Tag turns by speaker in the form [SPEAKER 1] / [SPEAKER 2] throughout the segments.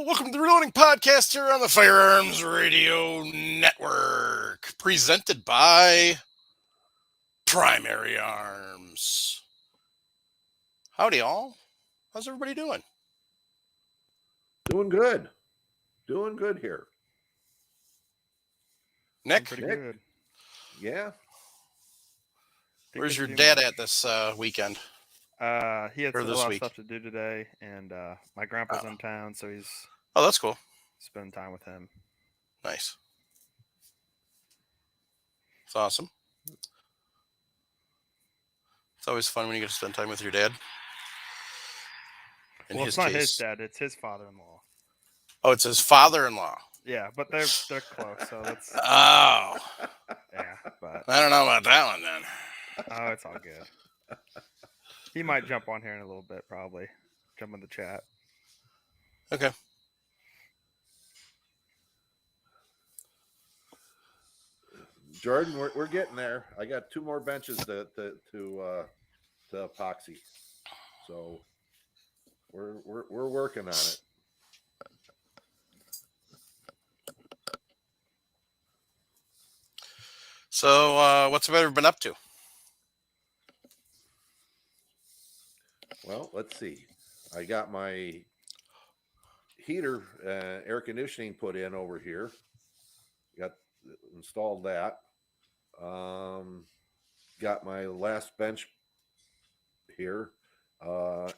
[SPEAKER 1] Welcome to the Reloading Podcast here on the Firearms Radio Network, presented by Primary Arms. Howdy, all. How's everybody doing?
[SPEAKER 2] Doing good. Doing good here.
[SPEAKER 1] Nick?
[SPEAKER 3] Pretty good.
[SPEAKER 2] Yeah.
[SPEAKER 1] Where's your dad at this weekend?
[SPEAKER 3] He had
[SPEAKER 1] Or
[SPEAKER 3] a
[SPEAKER 1] this
[SPEAKER 3] lot of
[SPEAKER 1] week?
[SPEAKER 3] stuff to do today, and my grandpa's in town, so he's
[SPEAKER 1] Oh, that's cool.
[SPEAKER 3] spending time with him.
[SPEAKER 1] Nice. It's awesome. It's always fun when you get to spend time with your dad.
[SPEAKER 3] Well, it's not his dad; it's his father-in-law.
[SPEAKER 1] Oh, it's his father-in-law.
[SPEAKER 3] Yeah, but they're close, so that's
[SPEAKER 1] Oh,
[SPEAKER 3] yeah. But
[SPEAKER 1] I don't know about that one then.
[SPEAKER 3] oh, it's all good. He might jump on here in a little bit, probably jump in the chat.
[SPEAKER 1] Okay.
[SPEAKER 2] Jordan, we're getting there. I got 2 more benches to epoxy, so we're working on it.
[SPEAKER 1] So, what's everybody been up to?
[SPEAKER 2] Well, let's see. I got my heater, air conditioning put in over here. Got installed that. Got my last bench here.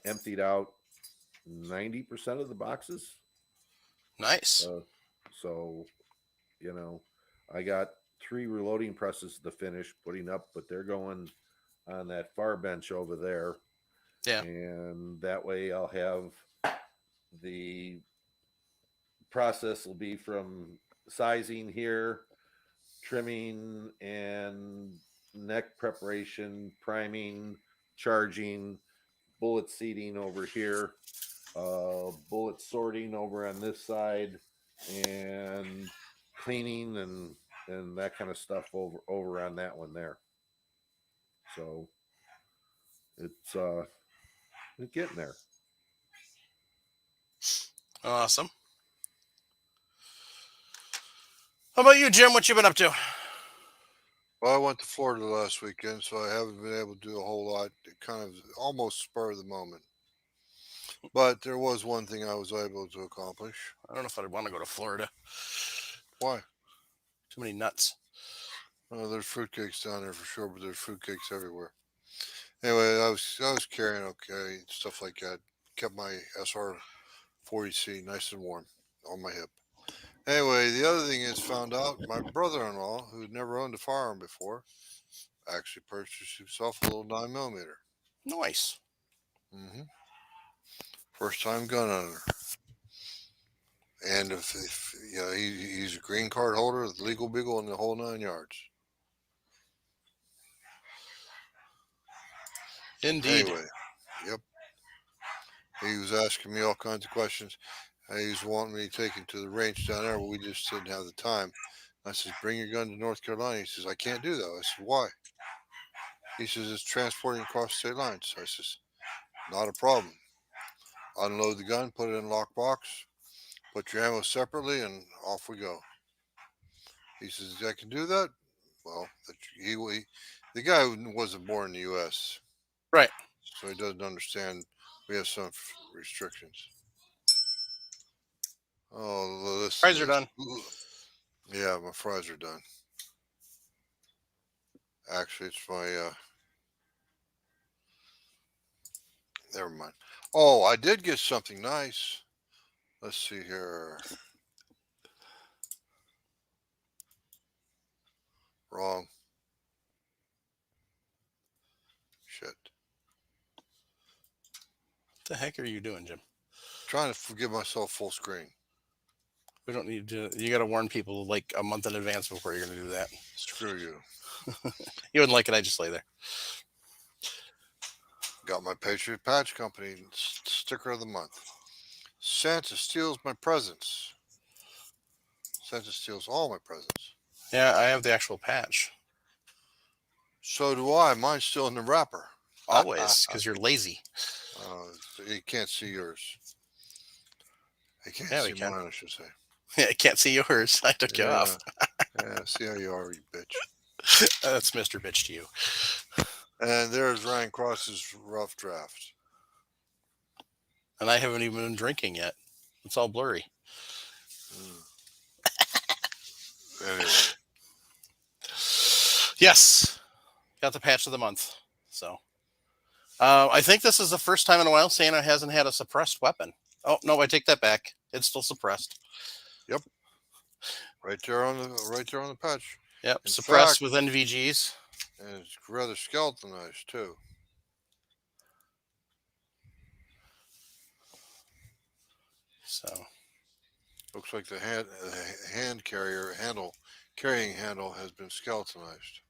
[SPEAKER 2] Emptied out 90% of the boxes.
[SPEAKER 1] Nice.
[SPEAKER 2] So, I got 3 reloading presses to finish putting up, but they're going on that far bench over there.
[SPEAKER 1] Yeah.
[SPEAKER 2] And that way I'll have the process will be from sizing here, trimming and neck preparation, priming, charging, bullet seating over here, bullet sorting over on this side, and cleaning and that kind of stuff over on that one there. So it's getting there.
[SPEAKER 1] Awesome. How about you, Jim? What you been up to?
[SPEAKER 4] Well, I went to Florida last weekend, so I haven't been able to do a whole lot. It kind of almost spur of the moment. But there was one thing I was able to accomplish.
[SPEAKER 1] I don't know if I'd want to go to Florida.
[SPEAKER 4] Why?
[SPEAKER 1] Too many nuts.
[SPEAKER 4] There's fruitcakes down there for sure, but there's fruitcakes everywhere. Anyway, I was carrying okay, stuff like that. Kept my SR-40C nice and warm on my hip. Anyway, the other thing is found out my brother-in-law, who'd never owned a firearm before, actually purchased himself a little 9mm.
[SPEAKER 1] Nice.
[SPEAKER 4] Mm-hmm. First time gun owner. And if he's a green card holder, the legal beagle, and the whole 9 yards.
[SPEAKER 1] Indeed.
[SPEAKER 4] Anyway, yep. He was asking me all kinds of questions. He was wanting me to take him to the range down there, but we just didn't have the time. I said, bring your gun to North Carolina. He says, I can't do that. I said, why? He says, it's transporting across state lines. I says, not a problem. Unload the gun, put it in a lockbox, put your ammo separately, and off we go. He says, I can do that? Well, the guy wasn't born in the U.S.
[SPEAKER 1] Right.
[SPEAKER 4] So he doesn't understand we have some restrictions. Oh, this
[SPEAKER 1] Fries are done.
[SPEAKER 4] Yeah, my fries are done. Actually, it's my never mind. Oh, I did get something nice. Let's see here. Wrong. Shit.
[SPEAKER 1] What the heck are you doing, Jim?
[SPEAKER 4] Trying to give myself full screen.
[SPEAKER 1] We don't need to. You got to warn people like a month in advance before you're going to do that.
[SPEAKER 4] Screw you.
[SPEAKER 1] You wouldn't like it. I just lay there.
[SPEAKER 4] Got my Patriot Patch Company sticker of the month. Santa steals my presents. Santa steals all my presents.
[SPEAKER 1] Yeah, I have the actual patch.
[SPEAKER 4] So do I. Mine's still in the wrapper.
[SPEAKER 1] Always, because you're lazy.
[SPEAKER 4] You can't see yours. I can't
[SPEAKER 1] Yeah, we
[SPEAKER 4] see
[SPEAKER 1] can.
[SPEAKER 4] mine, I should say.
[SPEAKER 1] I can't see yours. I took you off.
[SPEAKER 4] Yeah, see how you are, you bitch.
[SPEAKER 1] That's Mr. Bitch to you.
[SPEAKER 4] And there's Ryan Cross's rough draft.
[SPEAKER 1] And I haven't even been drinking yet. It's all blurry.
[SPEAKER 4] Anyway,
[SPEAKER 1] Yes. Got the patch of the month. So I think this is the first time in a while Santa hasn't had a suppressed weapon. Oh, no, I take that back. It's still suppressed.
[SPEAKER 4] right there on the patch.
[SPEAKER 1] Yep,
[SPEAKER 4] In
[SPEAKER 1] suppressed
[SPEAKER 4] fact-
[SPEAKER 1] with NVGs.
[SPEAKER 4] And it's rather skeletonized too.
[SPEAKER 1] So
[SPEAKER 4] Looks like the carrying handle has been skeletonized.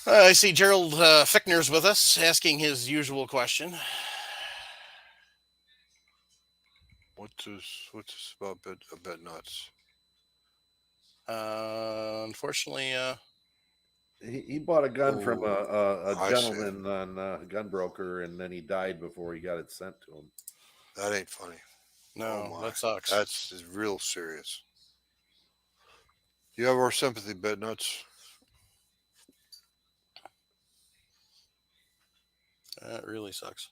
[SPEAKER 1] I see Gerald Fickner's with us, asking his usual question.
[SPEAKER 4] What's this about a bit nuts?
[SPEAKER 1] Unfortunately,
[SPEAKER 2] He bought a gun from a
[SPEAKER 4] I see.
[SPEAKER 2] gentleman on Gunbroker, and then he died before he got it sent to him.
[SPEAKER 4] That ain't funny.
[SPEAKER 1] no,
[SPEAKER 4] Oh my.
[SPEAKER 1] that sucks.
[SPEAKER 4] That's real serious. You have our sympathy, bit nuts.
[SPEAKER 1] That really sucks.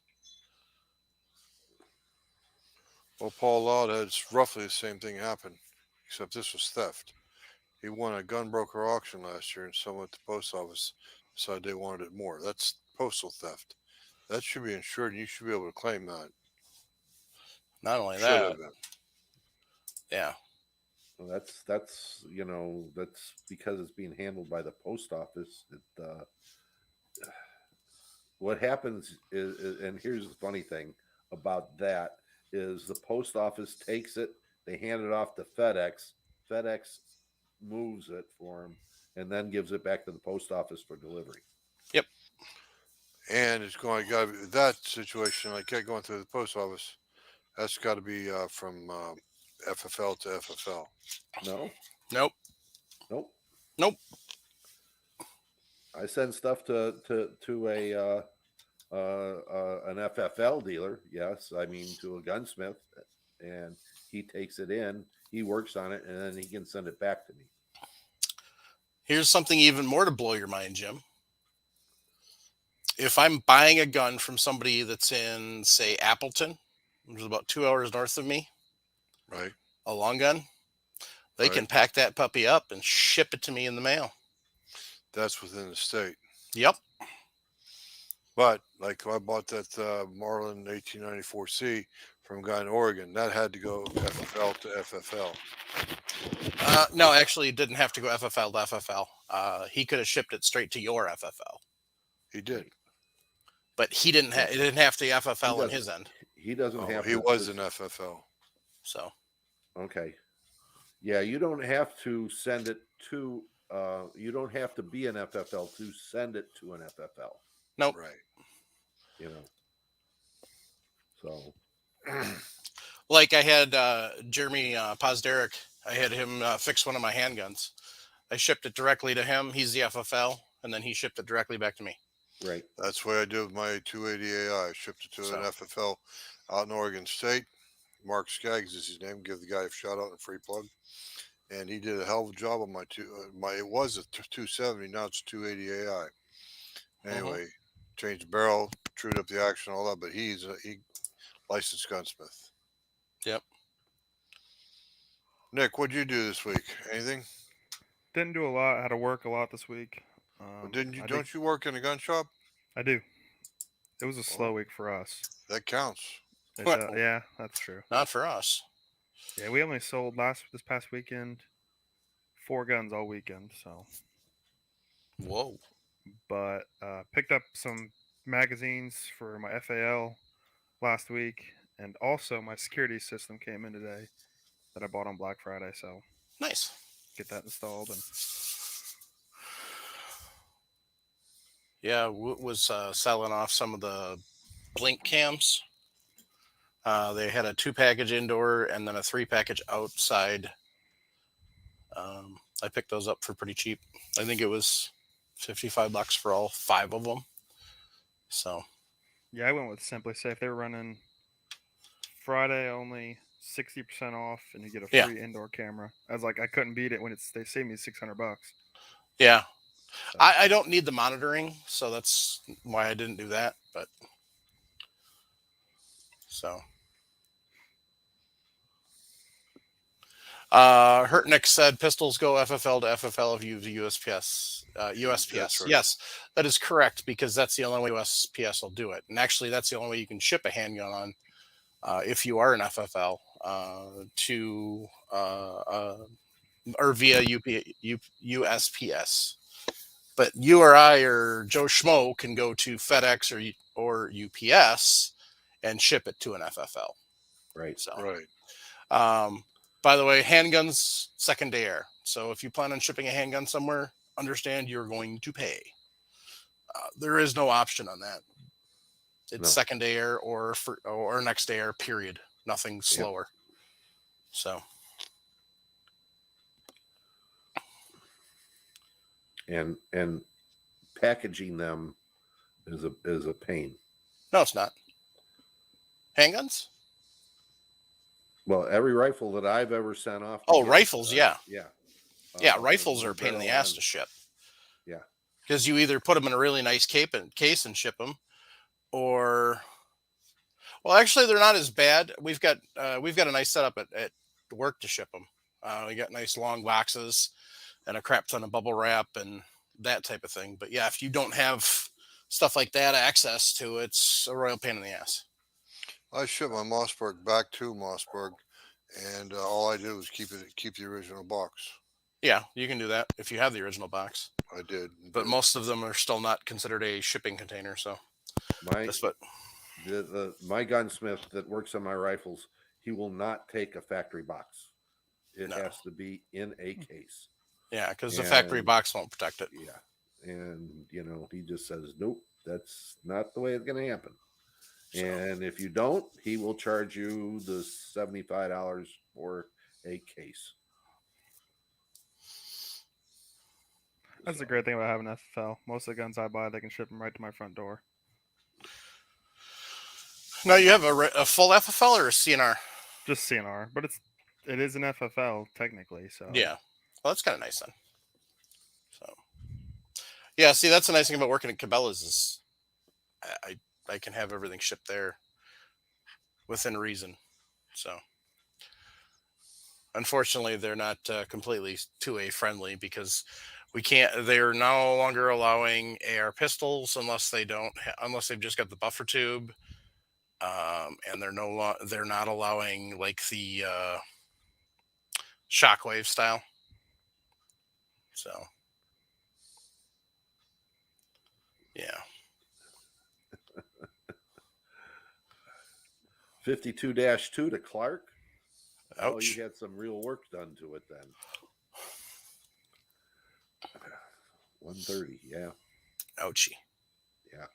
[SPEAKER 4] Well, Paul Loud had roughly the same thing happen, except this was theft. He won a gunbroker auction last year, and someone at the post office decided they wanted it more. That's postal theft. That should be insured, and you should be able to claim that.
[SPEAKER 1] Not only
[SPEAKER 4] Should
[SPEAKER 1] that,
[SPEAKER 4] have been.
[SPEAKER 1] yeah.
[SPEAKER 2] Well, that's that's because it's being handled by the post office. What happens is, and here's the funny thing about that is the post office takes it, they hand it off to FedEx. FedEx moves it for them, and then gives it back to the post office for delivery.
[SPEAKER 1] Yep.
[SPEAKER 4] And it's going to be that situation. I kept going through the post office. That's got to be from FFL to FFL.
[SPEAKER 2] No,
[SPEAKER 1] Nope.
[SPEAKER 2] nope.
[SPEAKER 1] Nope.
[SPEAKER 2] I send stuff to a an FFL dealer. Yes, I mean to a gunsmith, and he takes it in. He works on it, and then he can send it back to me.
[SPEAKER 1] Here's something even more to blow your mind, Jim. If I'm buying a gun from somebody that's in, say, Appleton, which is about 2 hours north of me,
[SPEAKER 4] Right.
[SPEAKER 1] a long gun, they can pack that puppy up and ship it to me in the mail.
[SPEAKER 4] That's within the state.
[SPEAKER 1] Yep.
[SPEAKER 4] But like I bought that Marlin 1894C from a guy in Oregon. That had to go FFL to FFL.
[SPEAKER 1] No, actually, it didn't have to go FFL to FFL. He could have shipped it straight to your FFL,
[SPEAKER 4] He did.
[SPEAKER 1] but he didn't. It didn't have to FFL on
[SPEAKER 2] doesn't-
[SPEAKER 1] his end.
[SPEAKER 2] He doesn't
[SPEAKER 4] Oh,
[SPEAKER 2] have.
[SPEAKER 4] he was an FFL.
[SPEAKER 1] So
[SPEAKER 2] Okay. Yeah, you don't have to send it to. You don't have to be an FFL to send it to an FFL.
[SPEAKER 1] nope.
[SPEAKER 4] Right.
[SPEAKER 2] You know. So
[SPEAKER 1] Like I had Jeremy Pozderick. I had him fix one of my handguns. I shipped it directly to him. He's the FFL, and then he shipped it directly back to me.
[SPEAKER 2] right.
[SPEAKER 4] That's the way I did with my 280 AI. I shipped it to an FFL out in Oregon State. Mark Skaggs is his name. Give the guy a shout out and a free plug. And he did a hell of a job on my it was a 270, now it's 280 AI. Anyway, changed the barrel, trued up the action, all that. But he licensed gunsmith.
[SPEAKER 1] Yep.
[SPEAKER 4] Nick, what'd you do this week? Anything?
[SPEAKER 3] Didn't do a lot. Had to work a lot this week.
[SPEAKER 4] Didn't you? Don't you work in a gun shop?
[SPEAKER 3] I do. It was a slow week for us.
[SPEAKER 4] That counts.
[SPEAKER 3] Yeah, that's true.
[SPEAKER 1] Not for us.
[SPEAKER 3] Yeah, we only sold this past weekend 4 guns all weekend. So,
[SPEAKER 1] Whoa.
[SPEAKER 3] but picked up some magazines for my FAL last week, and also my security system came in today that I bought on Black Friday. So
[SPEAKER 1] Nice.
[SPEAKER 3] get that installed and.
[SPEAKER 1] Yeah, was selling off some of the blink cams. They had a 2-package indoor and then a 3-package outside. I picked those up for pretty cheap. I think it was $55 for all 5 of them. So
[SPEAKER 3] Yeah, I went with Simply Safe. They were running Friday only 60% off, and you get a
[SPEAKER 1] Yeah.
[SPEAKER 3] free indoor camera. I was like, I couldn't beat it when they saved me $600.
[SPEAKER 1] Yeah.
[SPEAKER 2] So,
[SPEAKER 1] I don't need the monitoring, so that's why I didn't do that. But so Hurtnick said pistols go FFL to FFL if you use USPS. USPS.
[SPEAKER 4] That's right.
[SPEAKER 1] Yes, that is correct, because that's the only way USPS will do it. And actually, that's the only way you can ship a handgun on, if you are an FFL, to or via USPS. But you or I or Joe Schmo can go to FedEx or UPS and ship it to an FFL.
[SPEAKER 2] right.
[SPEAKER 1] So,
[SPEAKER 4] Right.
[SPEAKER 1] by the way, handguns second day air. So if you plan on shipping a handgun somewhere, understand you're going to pay. There is no option on that. It's
[SPEAKER 2] No.
[SPEAKER 1] second day air or next day air. Period. Nothing slower. So.
[SPEAKER 2] And packaging them is a pain.
[SPEAKER 1] No, it's not. Handguns?
[SPEAKER 2] Well, every rifle that I've ever sent off.
[SPEAKER 1] Oh, rifles, yeah.
[SPEAKER 2] Yeah.
[SPEAKER 1] Yeah, rifles are a pain in the ass
[SPEAKER 2] barrel
[SPEAKER 1] to ship.
[SPEAKER 2] Yeah.
[SPEAKER 1] Because you either put them in a really nice case and ship them, or, well, actually, they're not as bad. We've got a nice setup at work to ship them. We got nice long boxes and a crap ton of bubble wrap and that type of thing. But yeah, if you don't have stuff like that access to, it's a royal pain in the ass.
[SPEAKER 4] I shipped my Mossberg back to Mossberg, and all I did was keep the original box.
[SPEAKER 1] Yeah, you can do that if you have the original box.
[SPEAKER 4] I did.
[SPEAKER 1] But most of them are still not considered a shipping container. So that's what
[SPEAKER 2] my gunsmith that works on my rifles, he will not take a factory box. It
[SPEAKER 1] No.
[SPEAKER 2] has to be in a case.
[SPEAKER 1] Yeah, because the factory box won't protect it.
[SPEAKER 2] Yeah. And, he just says, nope, that's not the way it's going to happen. So. And if you don't, he will charge you the $75 for a case.
[SPEAKER 3] That's the great thing about having FFL. Most of the guns I buy, they can ship them right to my front door.
[SPEAKER 1] Now you have a full FFL or a CNR?
[SPEAKER 3] Just CNR, but it is an FFL technically. So
[SPEAKER 1] yeah, well, that's kind of nice then. So yeah, see, that's the nice thing about working at Cabela's is I can have everything shipped there within reason. So unfortunately, they're not completely 2A friendly, because they're no longer allowing AR pistols unless they've just got the buffer tube. And they're not allowing like the shockwave style. So yeah.
[SPEAKER 2] 52-2 to Clark.
[SPEAKER 1] Ouch.
[SPEAKER 2] Oh, you had some real work done to it then. 130, yeah.
[SPEAKER 1] Ouchie.
[SPEAKER 2] Yeah.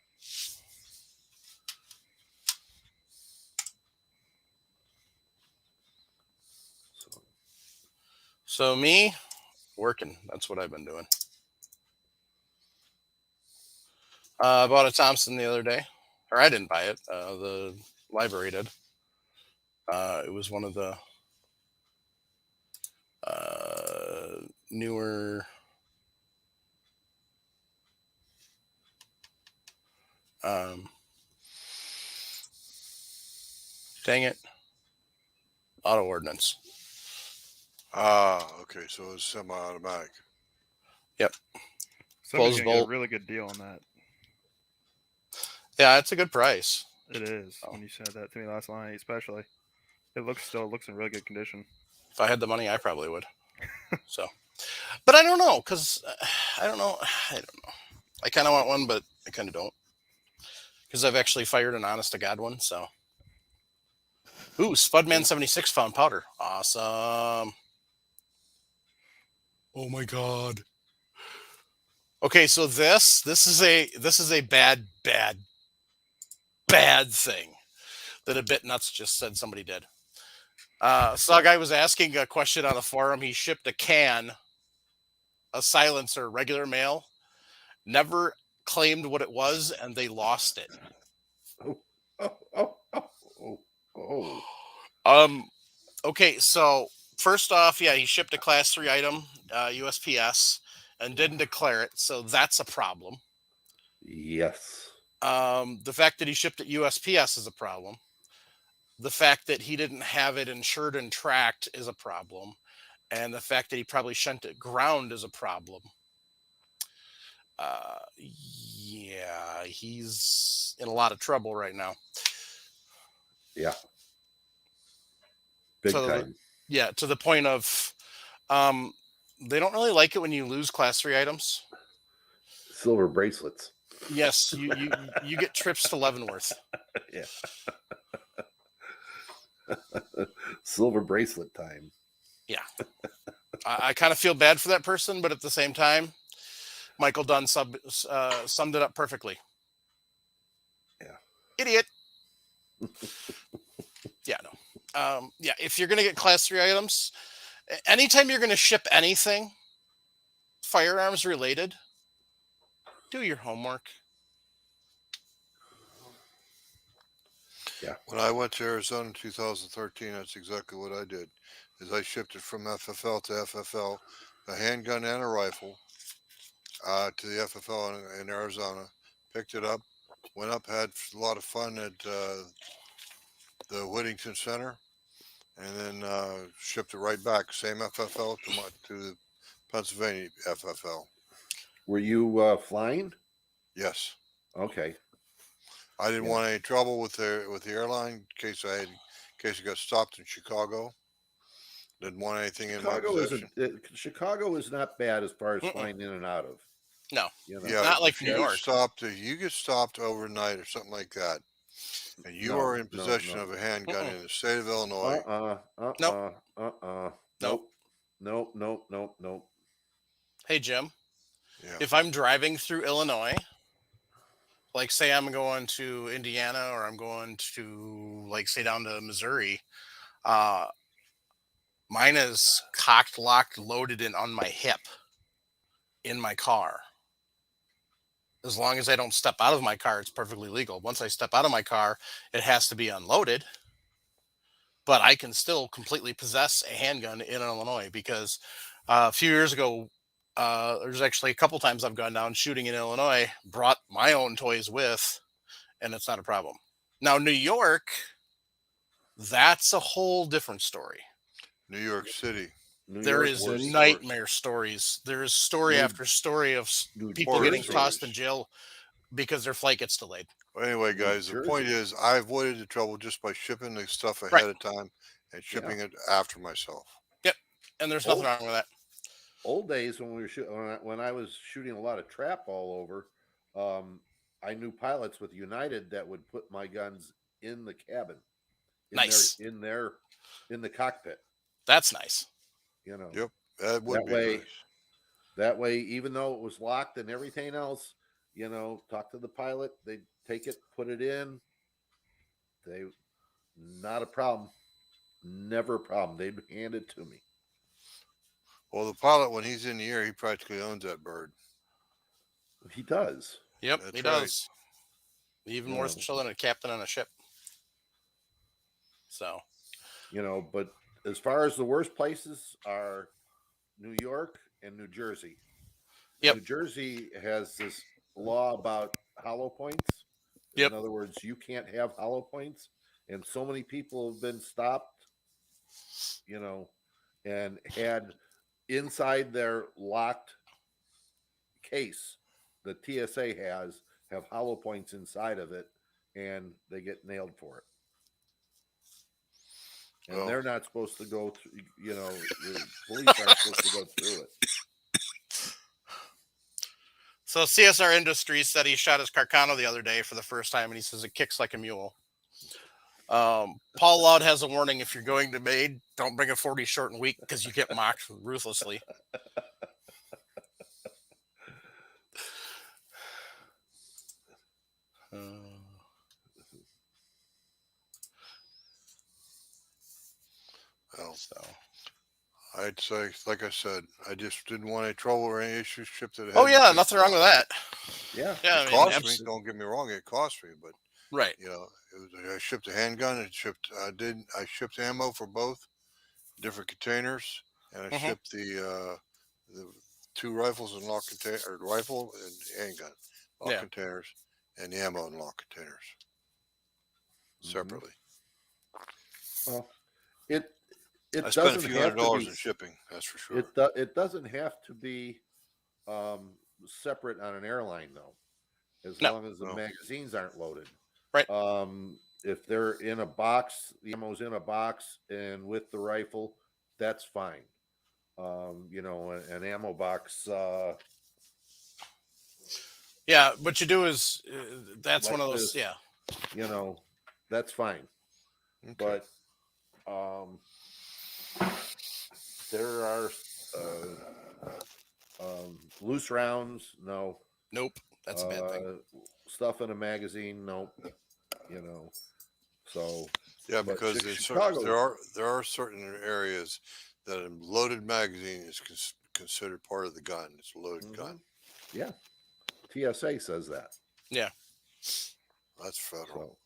[SPEAKER 1] So me working. That's what I've been doing. I bought a Thompson the other day, or I didn't buy it. The library did. It was one of the newer dang it, auto ordnance.
[SPEAKER 4] Okay, so it's semi-automatic.
[SPEAKER 1] Yep.
[SPEAKER 3] Somebody's
[SPEAKER 1] Close
[SPEAKER 3] gonna get a
[SPEAKER 1] bolt.
[SPEAKER 3] really good deal on that.
[SPEAKER 1] Yeah, it's a good price.
[SPEAKER 3] It is. When you said that to me last night, especially, it looks in really good condition.
[SPEAKER 1] If I had the money, I probably would. So, but I don't know, because I don't know. I kind of want one, but I kind of don't, because I've actually fired an honest to God one. So, ooh, Spudman 76 found powder. Awesome. Oh my God. Okay, so this is a bad thing that a bit nuts just said somebody did. So a guy was asking a question on the forum. He shipped a can, a silencer, regular mail, never claimed what it was, and they lost it.
[SPEAKER 2] Oh.
[SPEAKER 1] Okay, so first off, yeah, he shipped a class 3 item, USPS, and didn't declare it, so that's a problem.
[SPEAKER 2] Yes.
[SPEAKER 1] The fact that he shipped it USPS is a problem. The fact that he didn't have it insured and tracked is a problem. And the fact that he probably sent it ground is a problem. Yeah, he's in a lot of trouble right now.
[SPEAKER 2] Yeah. Big
[SPEAKER 1] So
[SPEAKER 2] time.
[SPEAKER 1] yeah, to the point of they don't really like it when you lose class 3 items.
[SPEAKER 2] Silver bracelets.
[SPEAKER 1] Yes, you get trips to Leavenworth.
[SPEAKER 2] Yeah. Silver bracelet time.
[SPEAKER 1] Yeah. I kind of feel bad for that person, but at the same time, Michael Dunn summed it up perfectly.
[SPEAKER 2] Yeah.
[SPEAKER 1] Idiot. Yeah, no. Yeah, if you're going to get class 3 items, anytime you're going to ship anything firearms related, do your homework.
[SPEAKER 2] Yeah.
[SPEAKER 4] When I went to Arizona in 2013, that's exactly what I did. Is I shipped it from FFL to FFL, a handgun and a rifle, to the FFL in Arizona. Picked it up, went up, had a lot of fun at the Whittington Center, and then shipped it right back. Same FFL to the Pennsylvania FFL.
[SPEAKER 2] Were you flying?
[SPEAKER 4] Yes.
[SPEAKER 2] Okay.
[SPEAKER 4] I didn't
[SPEAKER 2] Yeah.
[SPEAKER 4] want any trouble with the airline in case I got stopped in Chicago. Didn't want anything in my possession.
[SPEAKER 2] Chicago is not bad as far as
[SPEAKER 1] Mm-mm.
[SPEAKER 2] flying in and out of.
[SPEAKER 1] No,
[SPEAKER 2] You know?
[SPEAKER 4] Yeah,
[SPEAKER 1] not like
[SPEAKER 4] if
[SPEAKER 1] New
[SPEAKER 4] you
[SPEAKER 1] York.
[SPEAKER 4] you get stopped overnight or something like that, and you
[SPEAKER 2] No,
[SPEAKER 4] are in
[SPEAKER 2] no,
[SPEAKER 4] possession
[SPEAKER 2] no.
[SPEAKER 4] of a handgun
[SPEAKER 1] Mm-mm.
[SPEAKER 4] in the state of Illinois.
[SPEAKER 1] Nope.
[SPEAKER 2] Nope. Nope. Nope. Nope. Nope.
[SPEAKER 1] Hey, Jim,
[SPEAKER 4] Yeah.
[SPEAKER 1] if I'm driving through Illinois, like say I'm going to Indiana or I'm going to like say down to Missouri, mine is cocked, locked, loaded, and on my hip in my car. As long as I don't step out of my car, it's perfectly legal. Once I step out of my car, it has to be unloaded. But I can still completely possess a handgun in Illinois because a few years ago, there's actually a couple times I've gone down shooting in Illinois, brought my own toys with, and it's not a problem. Now, New York, that's a whole different story.
[SPEAKER 4] New York City.
[SPEAKER 1] There is
[SPEAKER 2] City,
[SPEAKER 1] nightmare stories. There is story
[SPEAKER 2] New-
[SPEAKER 1] after story of people
[SPEAKER 4] horror
[SPEAKER 1] getting tossed in
[SPEAKER 4] stories.
[SPEAKER 1] jail because their flight gets delayed.
[SPEAKER 4] Well, anyway,
[SPEAKER 2] New
[SPEAKER 4] guys, the point
[SPEAKER 2] Jersey.
[SPEAKER 4] is I avoided the trouble just by shipping the stuff ahead
[SPEAKER 1] Right.
[SPEAKER 4] of time and shipping it after myself.
[SPEAKER 1] Yep. And there's nothing wrong with that.
[SPEAKER 2] Old days when we were when I was shooting a lot of trap all over, I knew pilots with United that would put my guns in the cabin,
[SPEAKER 1] Nice.
[SPEAKER 2] in the cockpit.
[SPEAKER 1] That's nice.
[SPEAKER 2] You know.
[SPEAKER 4] Yep, that would
[SPEAKER 2] That
[SPEAKER 4] be
[SPEAKER 2] way-
[SPEAKER 4] nice.
[SPEAKER 2] That way, even though it was locked and everything else, talk to the pilot. They take it, put it in. Not a problem. Never a problem. They'd hand it to me.
[SPEAKER 4] Well, the pilot, when he's in the air, he practically owns that bird.
[SPEAKER 2] He does.
[SPEAKER 1] Yep,
[SPEAKER 4] That's
[SPEAKER 1] he
[SPEAKER 4] right.
[SPEAKER 1] does. Even more so than a captain on a ship. So,
[SPEAKER 2] But as far as the worst places are New York and New Jersey.
[SPEAKER 1] Yep.
[SPEAKER 2] New Jersey has this law about hollow points.
[SPEAKER 1] Yep.
[SPEAKER 2] In other words, you can't have hollow points. And so many people have been stopped, and had inside their locked case, the TSA have hollow points inside of it, and they get nailed for it. And
[SPEAKER 4] Well-
[SPEAKER 2] they're not supposed to go through, the police aren't supposed to go through it.
[SPEAKER 1] so CSR Industries said he shot his Carcano the other day for the first time, and he says it kicks like a mule. Paul Loud has a warning: if you're going to Maine, don't bring a 40 short and weak because you get mocked ruthlessly.
[SPEAKER 4] Well,
[SPEAKER 1] So.
[SPEAKER 4] I'd say, like I said, I just didn't want any trouble or any issues shipped it ahead.
[SPEAKER 1] Oh yeah, nothing wrong with that.
[SPEAKER 2] Yeah.
[SPEAKER 1] Yeah,
[SPEAKER 4] It cost me. Don't get me wrong, it cost me, but
[SPEAKER 1] right.
[SPEAKER 4] it was I shipped a handgun and I shipped ammo for both different containers, and I
[SPEAKER 1] Mhm.
[SPEAKER 4] shipped the two rifles in lock container, or rifle and handgun lock
[SPEAKER 1] Yeah.
[SPEAKER 4] containers, and the ammo in lock containers separately.
[SPEAKER 2] Well, it
[SPEAKER 4] I
[SPEAKER 2] it
[SPEAKER 4] spent a
[SPEAKER 2] doesn't
[SPEAKER 4] few
[SPEAKER 2] have to
[SPEAKER 4] $100
[SPEAKER 2] be
[SPEAKER 4] in shipping, that's for sure.
[SPEAKER 2] it doesn't have to be separate on an airline though, as
[SPEAKER 1] No.
[SPEAKER 2] long as the
[SPEAKER 4] No.
[SPEAKER 2] magazines aren't loaded.
[SPEAKER 1] Right.
[SPEAKER 2] If they're in a box, the ammo's in a box and with the rifle, that's fine. An ammo box
[SPEAKER 1] Yeah. What you do is that's one
[SPEAKER 2] like
[SPEAKER 1] of those.
[SPEAKER 2] this,
[SPEAKER 1] Yeah.
[SPEAKER 2] that's fine.
[SPEAKER 4] Okay.
[SPEAKER 2] But there are loose rounds, no.
[SPEAKER 1] Nope. That's a bad thing.
[SPEAKER 2] Stuff in a magazine, nope. So
[SPEAKER 4] Yeah,
[SPEAKER 2] but
[SPEAKER 4] because in
[SPEAKER 2] Chicago,
[SPEAKER 4] there are certain areas that a loaded magazine is considered part of the gun. It's a loaded gun.
[SPEAKER 2] yeah, TSA says that.
[SPEAKER 1] Yeah.
[SPEAKER 4] That's federal.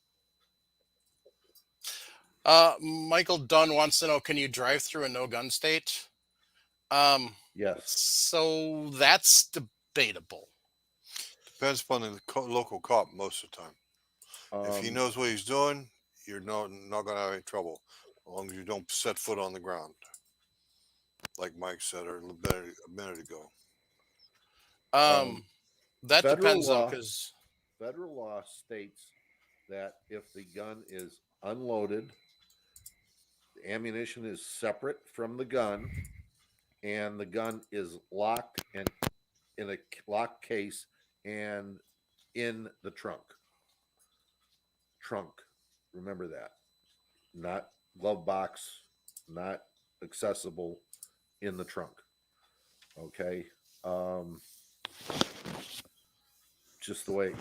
[SPEAKER 2] So
[SPEAKER 1] Michael Dunn wants to know: can you drive through a no gun state?
[SPEAKER 2] yes,
[SPEAKER 1] So that's debatable.
[SPEAKER 4] Depends upon the local cop most of the time. If he
[SPEAKER 2] Um,
[SPEAKER 4] knows what he's doing, you're not going to have any trouble, as long as you don't set foot on the ground, like Mike said a minute ago.
[SPEAKER 1] That
[SPEAKER 2] federal
[SPEAKER 1] depends though,
[SPEAKER 2] law,
[SPEAKER 1] because
[SPEAKER 2] federal law states that if the gun is unloaded, the ammunition is separate from the gun, and the gun is locked and in a locked case and in the trunk. Remember that. Not glove box, not accessible, in the trunk. Okay. Just the way,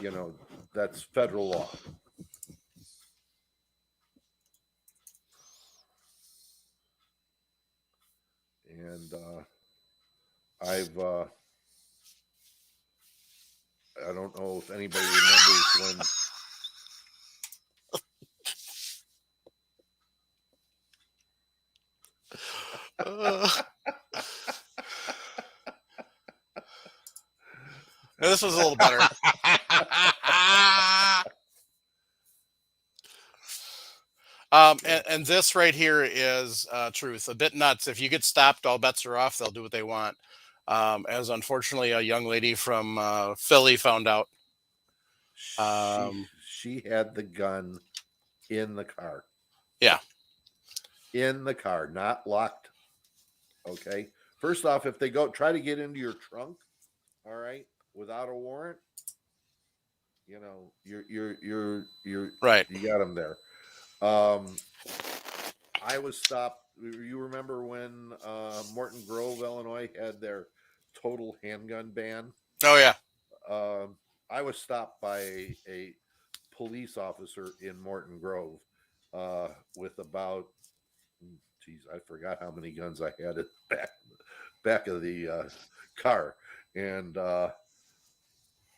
[SPEAKER 2] that's federal law. And I don't know if anybody remembers when
[SPEAKER 1] this was a little better. And this right here is truth. A bit nuts. If you get stopped, all bets are off. They'll do what they want. As unfortunately, a young lady from Philly found out.
[SPEAKER 2] she had the gun in the car.
[SPEAKER 1] Yeah.
[SPEAKER 2] In the car, not locked. Okay. First off, if they try to get into your trunk, all right, without a warrant, you're
[SPEAKER 1] Right.
[SPEAKER 2] you got them there. I was stopped. You remember when Morton Grove, Illinois, had their total handgun ban?
[SPEAKER 1] Oh yeah.
[SPEAKER 2] I was stopped by a police officer in Morton Grove with about, geez, I forgot how many guns I had at back of the car, and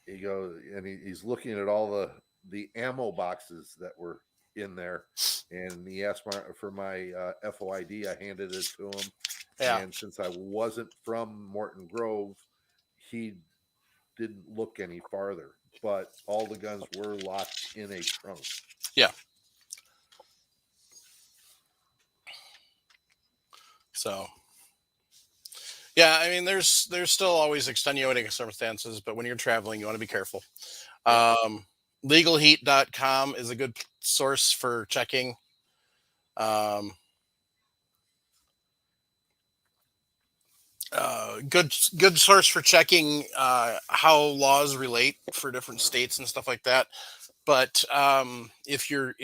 [SPEAKER 2] he goes and he's looking at all the ammo boxes that were in there, and he asked for my FOID. I handed it to him,
[SPEAKER 1] Yeah.
[SPEAKER 2] and since I wasn't from Morton Grove, he didn't look any farther. But all the guns were locked in a trunk.
[SPEAKER 1] Yeah. So, yeah, I mean, there's still always extenuating circumstances, but when you're traveling, you want to be careful. Legalheat.com is a good source for checking. Good source for checking how laws relate for different states and stuff like that. But if you're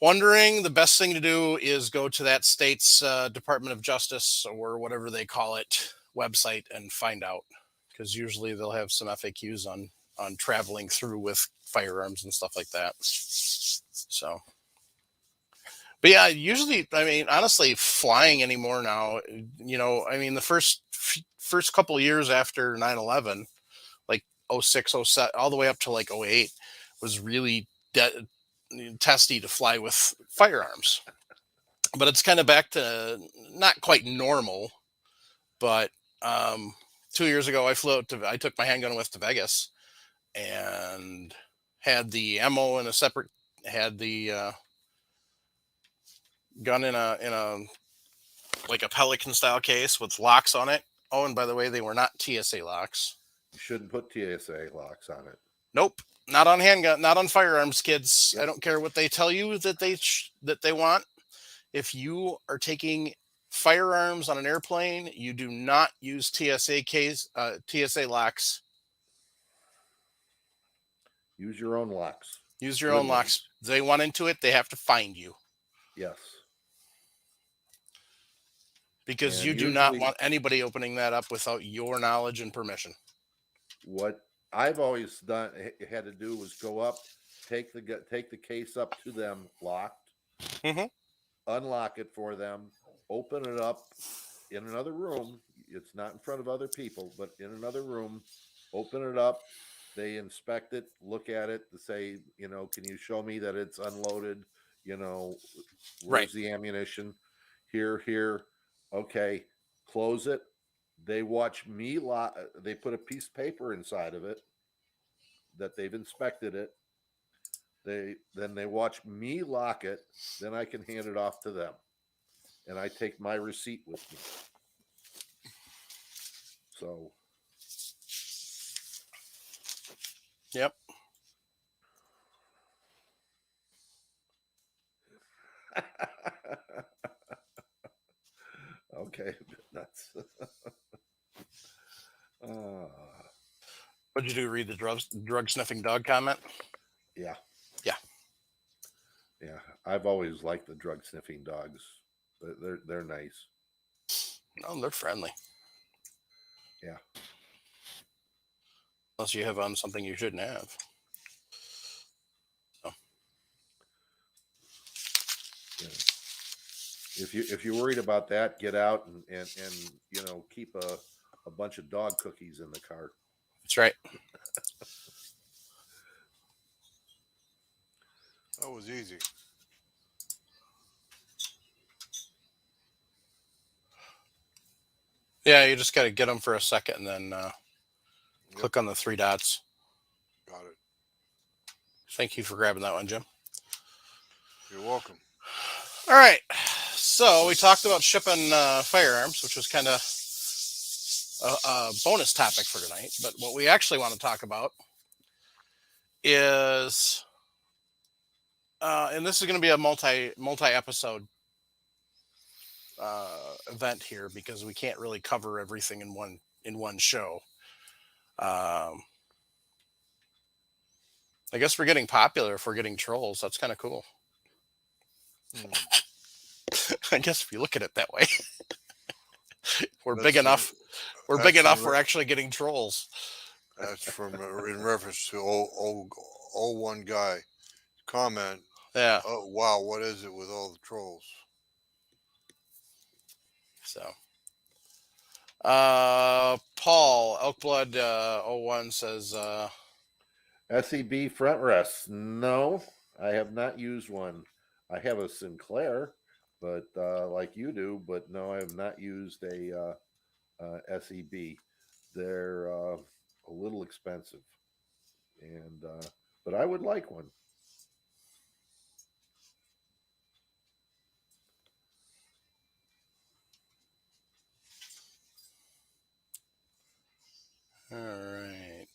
[SPEAKER 1] wondering, the best thing to do is go to that state's Department of Justice or whatever they call it website and find out, because usually they'll have some FAQs on traveling through with firearms and stuff like that. So, but yeah, usually, I mean, honestly, flying anymore now, I mean, the first couple of years after 9/11, like 06, 07, all the way up to like 08, was really testy to fly with firearms. But it's kind of back to not quite normal. But 2 years ago, I took my handgun with to Vegas and had the ammo in a separate, had the gun in a like a Pelican style case with locks on it. Oh, and by the way, they were not TSA locks.
[SPEAKER 2] You shouldn't put TSA locks on it.
[SPEAKER 1] Nope, not on handgun, not on firearms, kids.
[SPEAKER 2] Yep.
[SPEAKER 1] I don't care what they tell you that they want. If you are taking firearms on an airplane, you do not use TSA locks.
[SPEAKER 2] Use your own locks.
[SPEAKER 1] Use your
[SPEAKER 2] Good
[SPEAKER 1] own locks.
[SPEAKER 2] ones.
[SPEAKER 1] They want into it, they have to find you.
[SPEAKER 2] Yes.
[SPEAKER 1] Because
[SPEAKER 2] And
[SPEAKER 1] you do not
[SPEAKER 2] usually-
[SPEAKER 1] want anybody opening that up without your knowledge and permission.
[SPEAKER 2] What I've always had to do was go up, take the case up to them locked,
[SPEAKER 1] Mhm.
[SPEAKER 2] unlock it for them, open it up in another room. It's not in front of other people, but in another room, open it up. They inspect it, look at it to say, can you show me that it's unloaded? Where's
[SPEAKER 1] Right.
[SPEAKER 2] the ammunition? Here. Okay, close it. They watch me they put a piece of paper inside of it that they've inspected it. Then they watch me lock it, then I can hand it off to them. And I take my receipt with me. So
[SPEAKER 1] Yep.
[SPEAKER 2] okay, nuts.
[SPEAKER 1] What'd you do? Read the drug sniffing dog comment?
[SPEAKER 2] Yeah.
[SPEAKER 1] Yeah.
[SPEAKER 2] Yeah. I've always liked the drug sniffing dogs. They're nice.
[SPEAKER 1] No, they're friendly.
[SPEAKER 2] Yeah.
[SPEAKER 1] Unless you have on something you shouldn't have. So.
[SPEAKER 2] Yeah. If you're worried about that, get out and keep a bunch of dog cookies in the car.
[SPEAKER 1] That's right.
[SPEAKER 4] That was easy.
[SPEAKER 1] Yeah, you just got to get them for a second and then click on the three dots.
[SPEAKER 4] Got it.
[SPEAKER 1] Thank you for grabbing that one, Jim.
[SPEAKER 4] You're welcome.
[SPEAKER 1] All right. So we talked about shipping firearms, which was kind of a bonus topic for tonight. But what we actually want to talk about is, and this is going to be a multi-episode event here because we can't really cover everything in one show. I guess we're getting popular if we're getting trolls. That's kind of cool. I guess if you look at it that way, we're big enough. We're big enough. We're actually getting trolls.
[SPEAKER 4] That's from in reference to old one guy comment.
[SPEAKER 1] Yeah.
[SPEAKER 4] Oh wow, what is it with all the trolls?
[SPEAKER 1] So, Paul Elkblood 01 says,
[SPEAKER 2] SEB front rests. No, I have not used one. I have a Sinclair, but like you do, but no, I have not used a SEB. They're a little expensive, and but I would like one.
[SPEAKER 1] all right.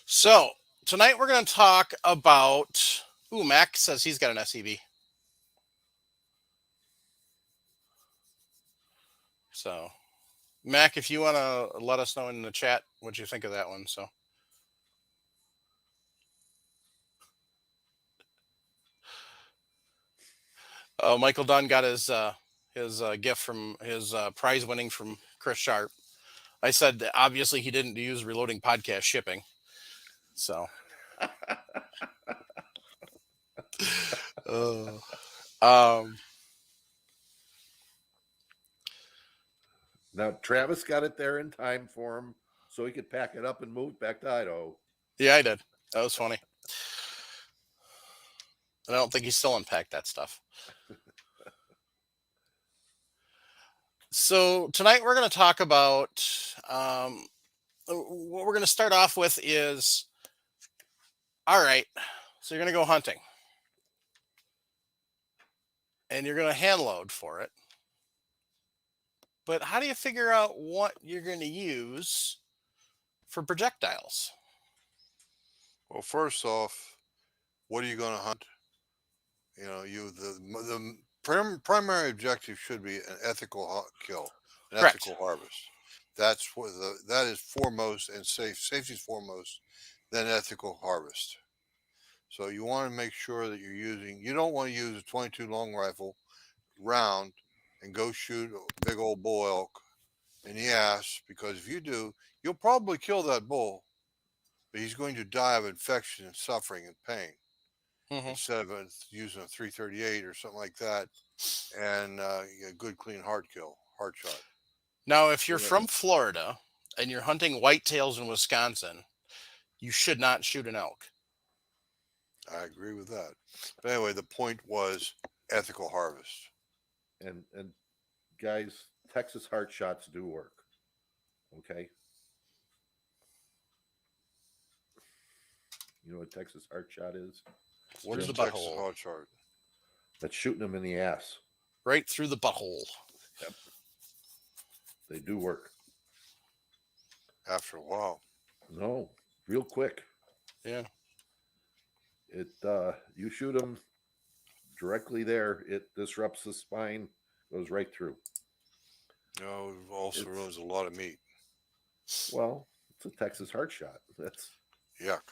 [SPEAKER 1] So tonight we're going to talk about. Ooh, Mac says he's got an SEB. So, Mac, if you want to let us know in the chat what you think of that one. So, Michael Dunn got his gift from his prize winning from Chris Sharp. I said that obviously he didn't use Reloading Podcast shipping. So,
[SPEAKER 2] Now Travis got it there in time for him, so he could pack it up and move back to Idaho.
[SPEAKER 1] Yeah, I did. That was funny. And I don't think he still unpacked that stuff. So tonight we're going to talk about what we're going to start off with is, all right, so you're going to go hunting and you're going to hand load for it. But how do you figure out what you're going to use for projectiles?
[SPEAKER 4] Well, first off, what are you going to hunt? You know, the primary objective should be an ethical kill, an
[SPEAKER 1] Correct.
[SPEAKER 4] ethical harvest. That's what that is foremost, and safety is foremost, then ethical harvest. So you want to make sure that you don't want to use a 22 long rifle round and go shoot a big old bull elk in the ass, because if you do, you'll probably kill that bull, but he's going to die of infection and suffering and pain,
[SPEAKER 1] Mm-hmm.
[SPEAKER 4] instead of using a 338 or something like that, and a good clean hard shot.
[SPEAKER 1] Now, if you're
[SPEAKER 2] Yeah.
[SPEAKER 1] from Florida and you're hunting whitetails in Wisconsin, you should not shoot an elk.
[SPEAKER 4] I agree with that. But anyway, the point was ethical harvest.
[SPEAKER 2] And guys, Texas heart shots do work. Okay. You know what Texas heart shot is?
[SPEAKER 4] What
[SPEAKER 1] Through
[SPEAKER 4] is
[SPEAKER 1] the
[SPEAKER 4] Texas
[SPEAKER 1] butthole.
[SPEAKER 4] hard shot?
[SPEAKER 2] That's shooting them in the ass.
[SPEAKER 1] Right through the butthole.
[SPEAKER 2] They do work.
[SPEAKER 4] After a while.
[SPEAKER 2] No, real quick.
[SPEAKER 1] Yeah.
[SPEAKER 2] It you shoot them directly there, it disrupts the spine, goes right through.
[SPEAKER 4] No, it also ruins a lot of meat.
[SPEAKER 2] Well, it's a Texas heart shot. That's
[SPEAKER 4] Yuck.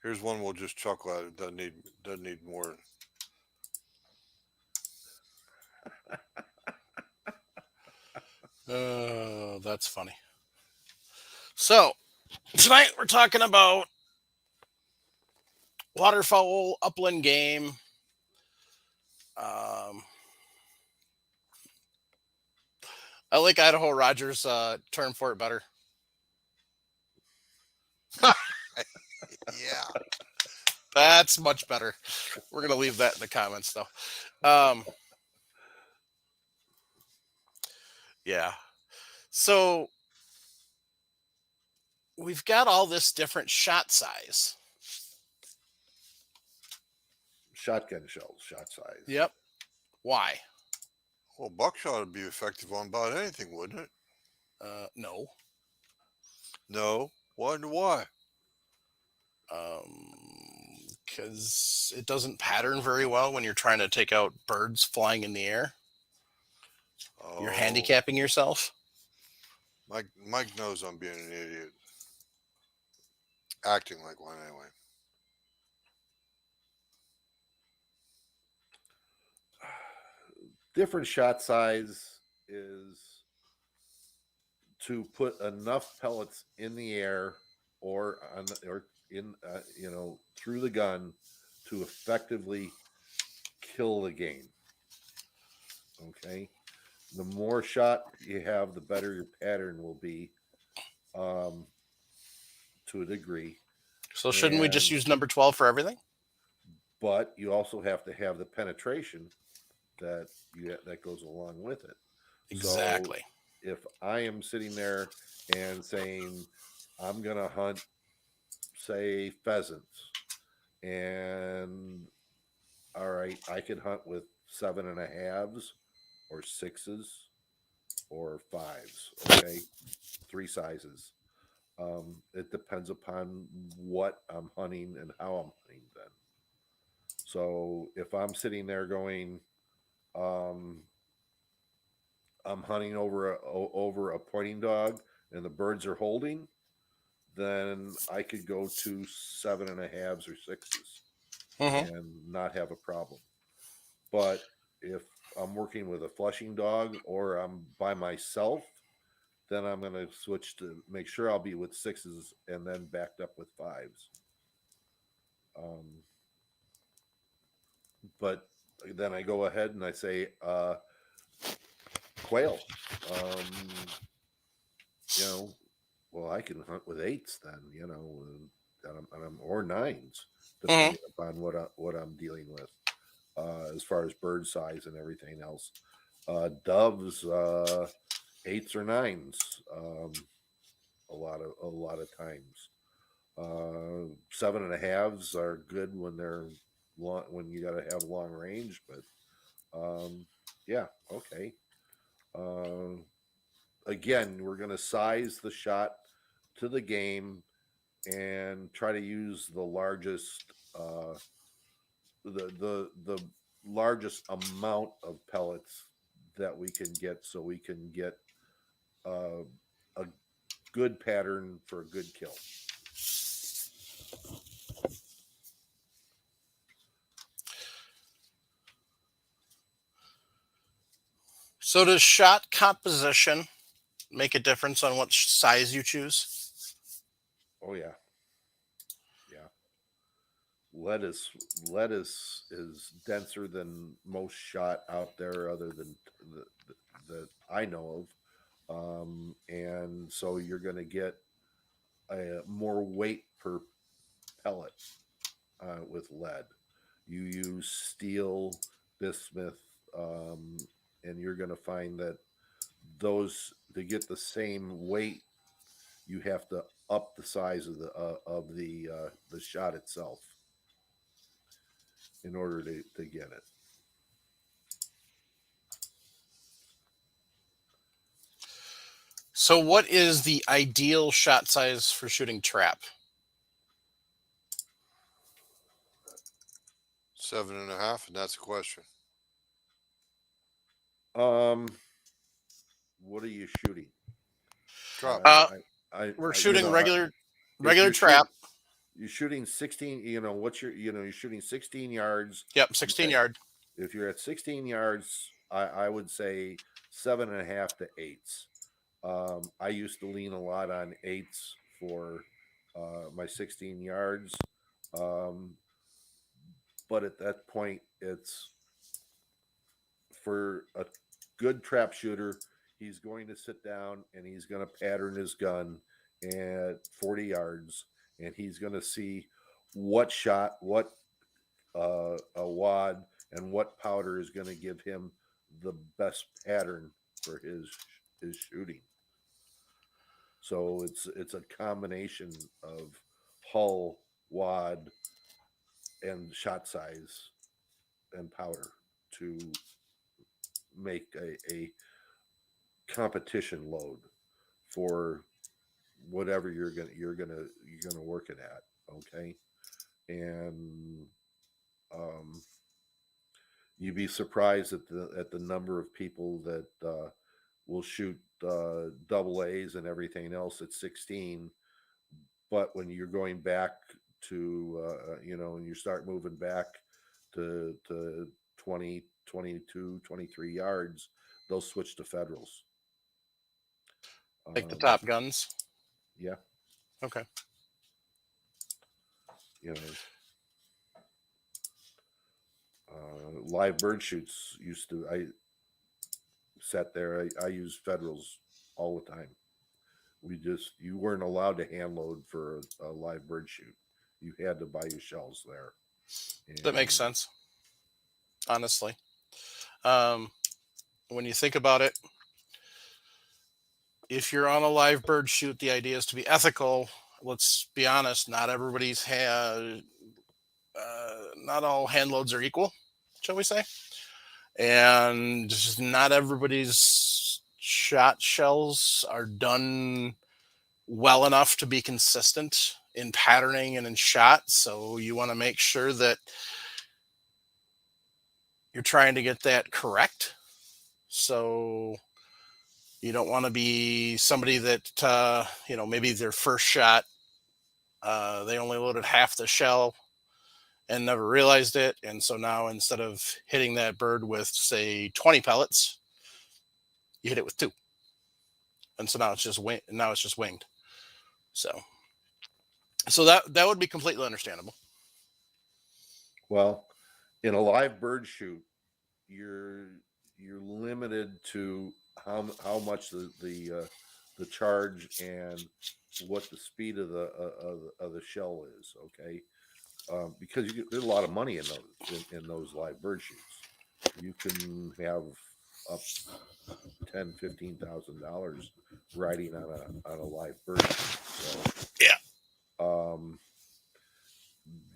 [SPEAKER 4] Here's one we'll just chuckle at. It doesn't need more.
[SPEAKER 1] Oh, that's funny. So tonight we're talking about waterfowl, upland game. I like Idaho Rogers' term for it better.
[SPEAKER 4] Yeah.
[SPEAKER 1] That's much better. We're going to leave that in the comments, though. Yeah. So we've got all this different shot size.
[SPEAKER 2] shotgun shells, shot size.
[SPEAKER 1] Yep. Why?
[SPEAKER 4] Well, buckshot would be effective on about anything, wouldn't it?
[SPEAKER 1] No.
[SPEAKER 4] No. Why?
[SPEAKER 1] Because it doesn't pattern very well when you're trying to take out birds flying in the air. You're
[SPEAKER 4] Oh,
[SPEAKER 1] handicapping yourself.
[SPEAKER 4] Mike knows I'm being an idiot. Acting like one anyway.
[SPEAKER 2] Different shot size is to put enough pellets in the air or in through the gun to effectively kill the game. Okay, the more shot you have, the better your pattern will be, to a degree.
[SPEAKER 1] So shouldn't we just use number 12 for everything?
[SPEAKER 2] But you also have to have the penetration that goes along with it.
[SPEAKER 1] Exactly.
[SPEAKER 2] So if I am sitting there and saying I'm gonna hunt, say, pheasants, and all right, I could hunt with 7.5s or 6s or 5s. Okay, 3 sizes. It depends upon what I'm hunting and how I'm hunting then. So if I'm sitting there going, I'm hunting over a pointing dog and the birds are holding, then I could go to 7.5s or 6s and not have a problem. But if I'm working with a flushing dog or I'm by myself, then I'm going to switch to make sure I'll be with 6s and then backed up with 5s. But then I go ahead and I say, quail. You know, well, I can hunt with 8s then. You know, or 9s, depending upon what I'm dealing with, as far as bird size and everything else. Doves, 8s or 9s. A lot of times. 7.5s are good when they're long, when you got to have long range, but yeah, okay. Again, we're going to size the shot to the game and try to use the largest the largest amount of pellets that we can get, so we can get a good pattern for a good kill.
[SPEAKER 1] So does shot composition make a difference on what size you choose?
[SPEAKER 2] Oh yeah, yeah. Lettuce is denser than most shot out there, other than that I know of, and so you're going to get more weight per pellet with lead. You use steel, bismuth, and you're going to find that those, to get the same weight, you have to up the size of the shot itself in order to get it.
[SPEAKER 1] So what is the ideal shot size for shooting trap?
[SPEAKER 4] 7.5, and that's a question.
[SPEAKER 2] What are you shooting?
[SPEAKER 4] Trap.
[SPEAKER 1] We're shooting regular
[SPEAKER 2] you're
[SPEAKER 1] trap.
[SPEAKER 2] You're shooting 16. You're shooting 16 yards.
[SPEAKER 1] Yep, 16
[SPEAKER 2] Okay.
[SPEAKER 1] yard.
[SPEAKER 2] If you're at 16 yards, I would say 7.5 to 8s. I used to lean a lot on 8s for my 16 yards. But at that point, it's for a good trap shooter. He's going to sit down and he's going to pattern his gun at 40 yards, and he's going to see what shot, what a wad, and what powder is going to give him the best pattern for his shooting. So it's a combination of hull, wad, and shot size and powder to make a competition load for whatever you're gonna work it at. Okay, and you'd be surprised at the number of people that will shoot double A's and everything else at 16, but when you're going back to and you start moving back to 20, 22, 23 yards, they'll switch to Federals.
[SPEAKER 1] Like the top guns.
[SPEAKER 2] Yeah.
[SPEAKER 1] Okay.
[SPEAKER 2] You know, live bird shoots I sat there. I used Federals all the time. You weren't allowed to hand load for a live bird shoot. You had to buy your shells there.
[SPEAKER 1] That makes sense. Honestly, when you think about it, if you're on a live bird shoot, the idea is to be ethical. Let's be honest. Not everybody's not all hand loads are equal, shall we say? And not everybody's shot shells are done well enough to be consistent in patterning and in shot. So you want to make sure that you're trying to get that correct. So you don't want to be somebody that, maybe their first shot, they only loaded half the shell and never realized it. And so now instead of hitting that bird with, say, 20 pellets, you hit it with 2. And so now it's just winged. So that would be completely understandable.
[SPEAKER 2] Well, in a live bird shoot, you're limited to how much the charge and what the speed of the shell is. Okay, because there's a lot of money in those live bird shoots. You can have up $10,000-$15,000 riding on a live bird shoot. So
[SPEAKER 1] Yeah.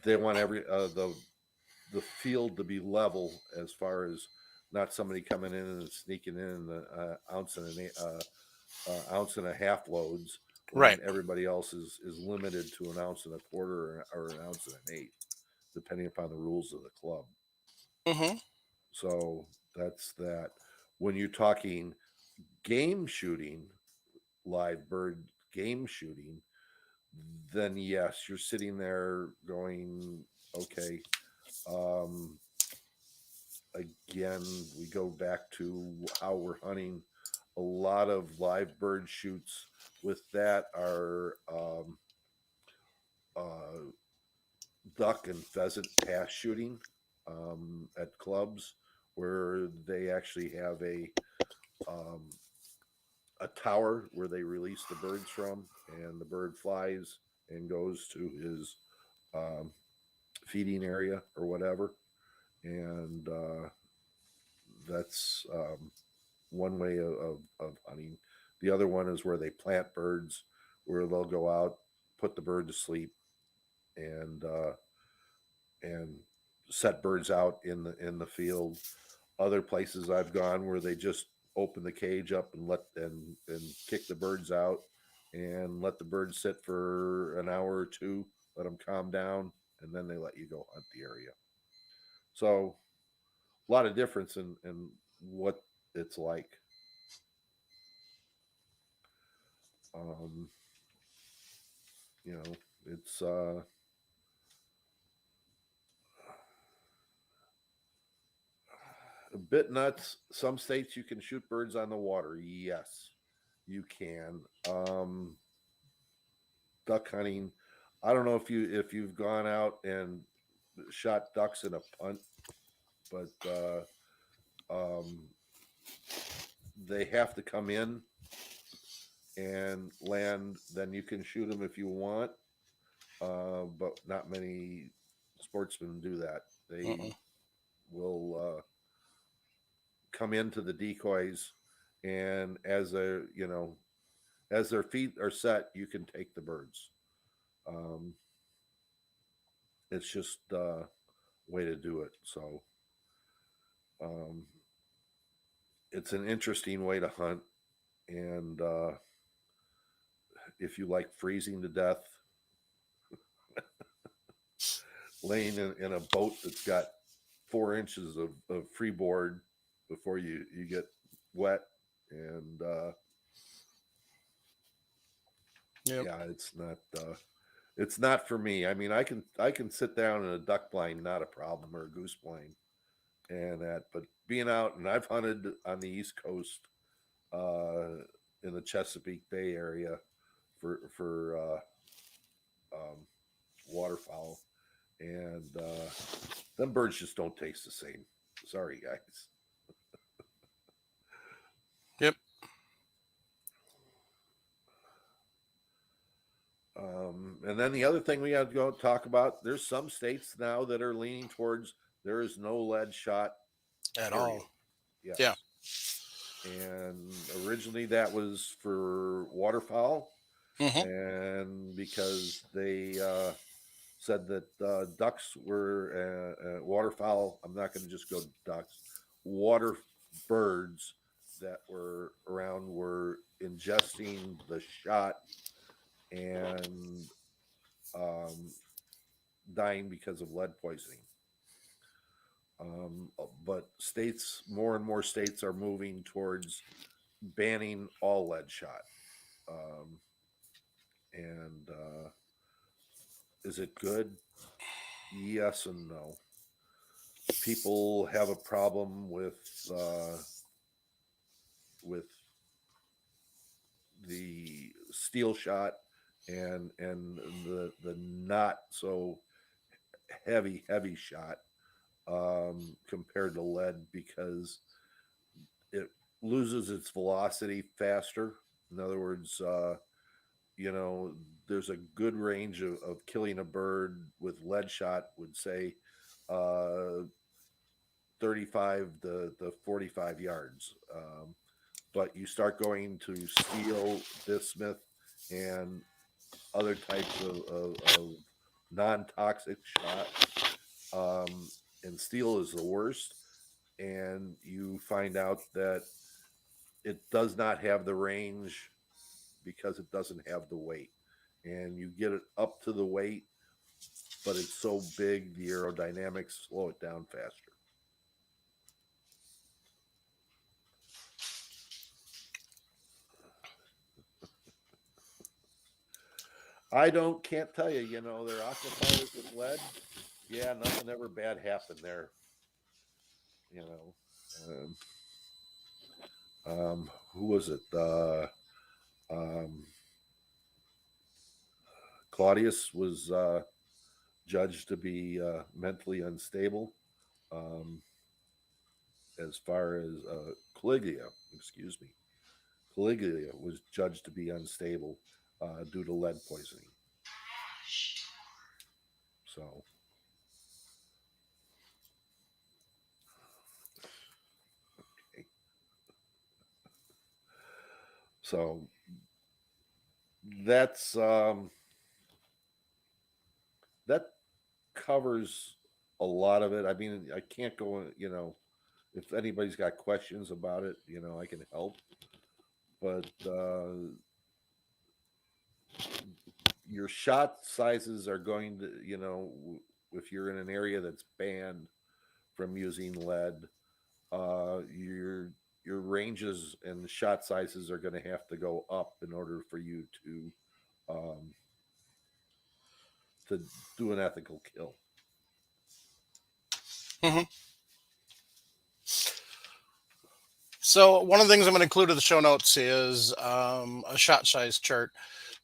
[SPEAKER 2] They want the field to be level as far as not somebody coming in and sneaking in the ounce and a half loads when
[SPEAKER 1] Right.
[SPEAKER 2] everybody else is limited to an ounce and a quarter or an ounce and an eighth, depending upon the rules of the club.
[SPEAKER 1] Mm-hmm.
[SPEAKER 2] So that's that. When you're talking game shooting, live bird game shooting, then yes, you're sitting there going, okay, again, we go back to how we're hunting. A lot of live bird shoots with that are duck and pheasant pass shooting at clubs where they actually have a tower where they release the birds from, and the bird flies and goes to his feeding area or whatever, and that's one way of hunting. The other one is where they plant birds, where they'll go out, put the bird to sleep, and set birds out in the field. Other places I've gone where they just open the cage up and kick the birds out and let the birds sit for an hour or two, let them calm down, and then they let you go hunt the area. So a lot of difference in what it's like. You know, it's a bit nuts. Some states you can shoot birds on the water. Yes, you can. Duck hunting. I don't know if you've gone out and shot ducks in a punt, but they have to come in and land. Then you can shoot them if you want, but not many sportsmen do that. They will come into the decoys, and as their feet are set, you can take the birds. It's just a way to do it. So it's an interesting way to hunt, and if you like freezing to death, laying in a boat that's got 4 inches of freeboard before you get wet, and yeah, it's not for me. I mean, I can sit down in a duck blind, not a problem, or a goose blind, and that. But being out, and I've hunted on the East Coast, in the Chesapeake Bay area for waterfowl, and them birds just don't taste the same. Sorry, guys.
[SPEAKER 1] Yep.
[SPEAKER 2] And then the other thing we have to go talk about, there's some states now that are leaning towards there is no lead shot
[SPEAKER 1] At
[SPEAKER 2] period.
[SPEAKER 1] all.
[SPEAKER 2] Yes.
[SPEAKER 1] Yeah.
[SPEAKER 2] And originally that was for waterfowl,
[SPEAKER 1] Mm-hmm.
[SPEAKER 2] and because they said that ducks were waterfowl, I'm not going to just go ducks, water birds that were around were ingesting the shot and dying because of lead poisoning. But more and more states are moving towards banning all lead shot. And is it good? Yes and no. People have a problem with the steel shot and the not so heavy shot compared to lead, because loses its velocity faster. In other words, there's a good range of killing a bird with lead shot, would say 35 to 45 yards. But you start going to steel, bismuth, and other types of non-toxic shots. And steel is the worst. And you find out that it does not have the range because it doesn't have the weight. And you get it up to the weight, but it's so big, the aerodynamics slow it down faster. Can't tell you, they're aquifers with lead. Yeah, nothing ever bad happened there. Who was it? Claudius was judged to be mentally unstable. As far as Caligula was judged to be unstable due to lead poisoning. So, okay. So that's that covers a lot of it. I mean, I can't go, if anybody's got questions about it, I can help. But your shot sizes are going to, if you're in an area that's banned from using lead, your ranges and shot sizes are going to have to go up in order for you to do an ethical kill.
[SPEAKER 1] Mm-hmm. So one of the things I'm going to include in the show notes is a shot size chart.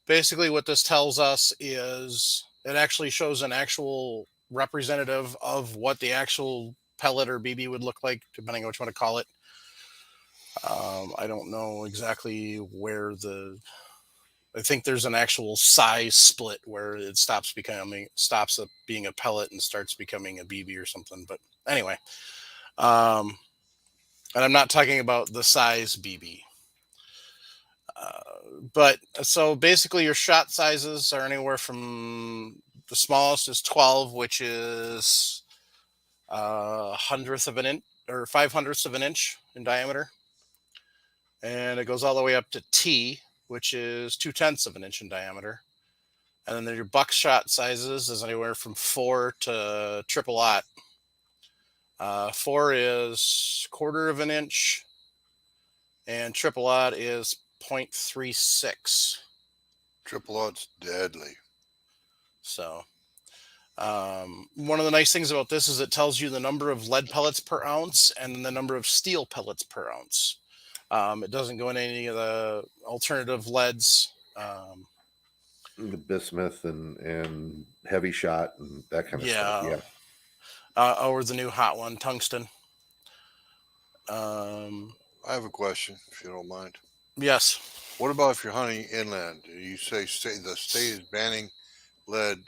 [SPEAKER 1] Basically, what this tells us is it actually shows an actual representative of what the actual pellet or BB would look like, depending on what you want to call it. I don't know exactly where I think there's an actual size split where it stops being a pellet and starts becoming a BB or something. But anyway, and I'm not talking about the size BB. But so basically your shot sizes are anywhere from the smallest is 12, which is 100th of an inch or 500ths of an inch in diameter. And it goes all the way up to T, which is 2/10 of an inch in diameter. And then your buckshot sizes is anywhere from 4 to triple aught. 4 is 1/4 of an inch, and triple aught is 0.36.
[SPEAKER 4] Triple aught's deadly.
[SPEAKER 1] So one of the nice things about this is it tells you the number of lead pellets per ounce and the number of steel pellets per ounce. It doesn't go into any of the alternative leads.
[SPEAKER 2] The bismuth and heavy shot and that kind of stuff. Yeah.
[SPEAKER 1] Or the new hot one, tungsten.
[SPEAKER 4] I have a question, if you don't mind.
[SPEAKER 1] Yes.
[SPEAKER 4] What about if you're hunting inland? You say the state is banning lead,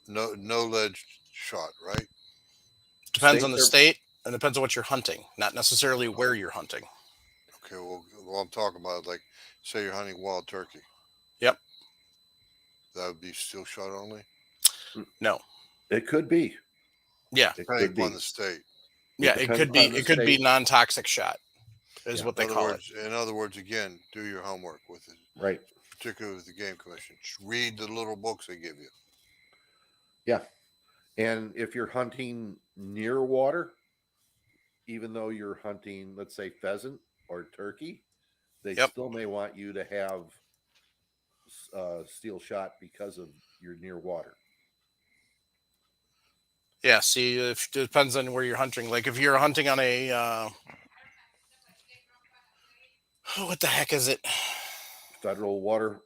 [SPEAKER 4] no lead shot, right?
[SPEAKER 1] Depends on the state and depends on what you're hunting, not necessarily where you're hunting.
[SPEAKER 4] Okay, well, I'm talking about, like, say you're hunting wild turkey.
[SPEAKER 1] Yep.
[SPEAKER 4] That would be steel shot only?
[SPEAKER 1] No.
[SPEAKER 2] It could be.
[SPEAKER 1] Yeah.
[SPEAKER 4] Depending on the state.
[SPEAKER 1] Yeah, it could be non-toxic shot is what they call it.
[SPEAKER 4] In other words, again, do your homework with it.
[SPEAKER 2] Right.
[SPEAKER 4] Particularly with the Game Commission. Just read the little books they give you.
[SPEAKER 2] Yeah. And if you're hunting near water, even though you're hunting, let's say, pheasant or turkey, they still may want you to have steel shot because of you're near water.
[SPEAKER 1] Yeah, see, it depends on where you're hunting. Like if you're hunting on a what the heck is it?
[SPEAKER 2] Federal water,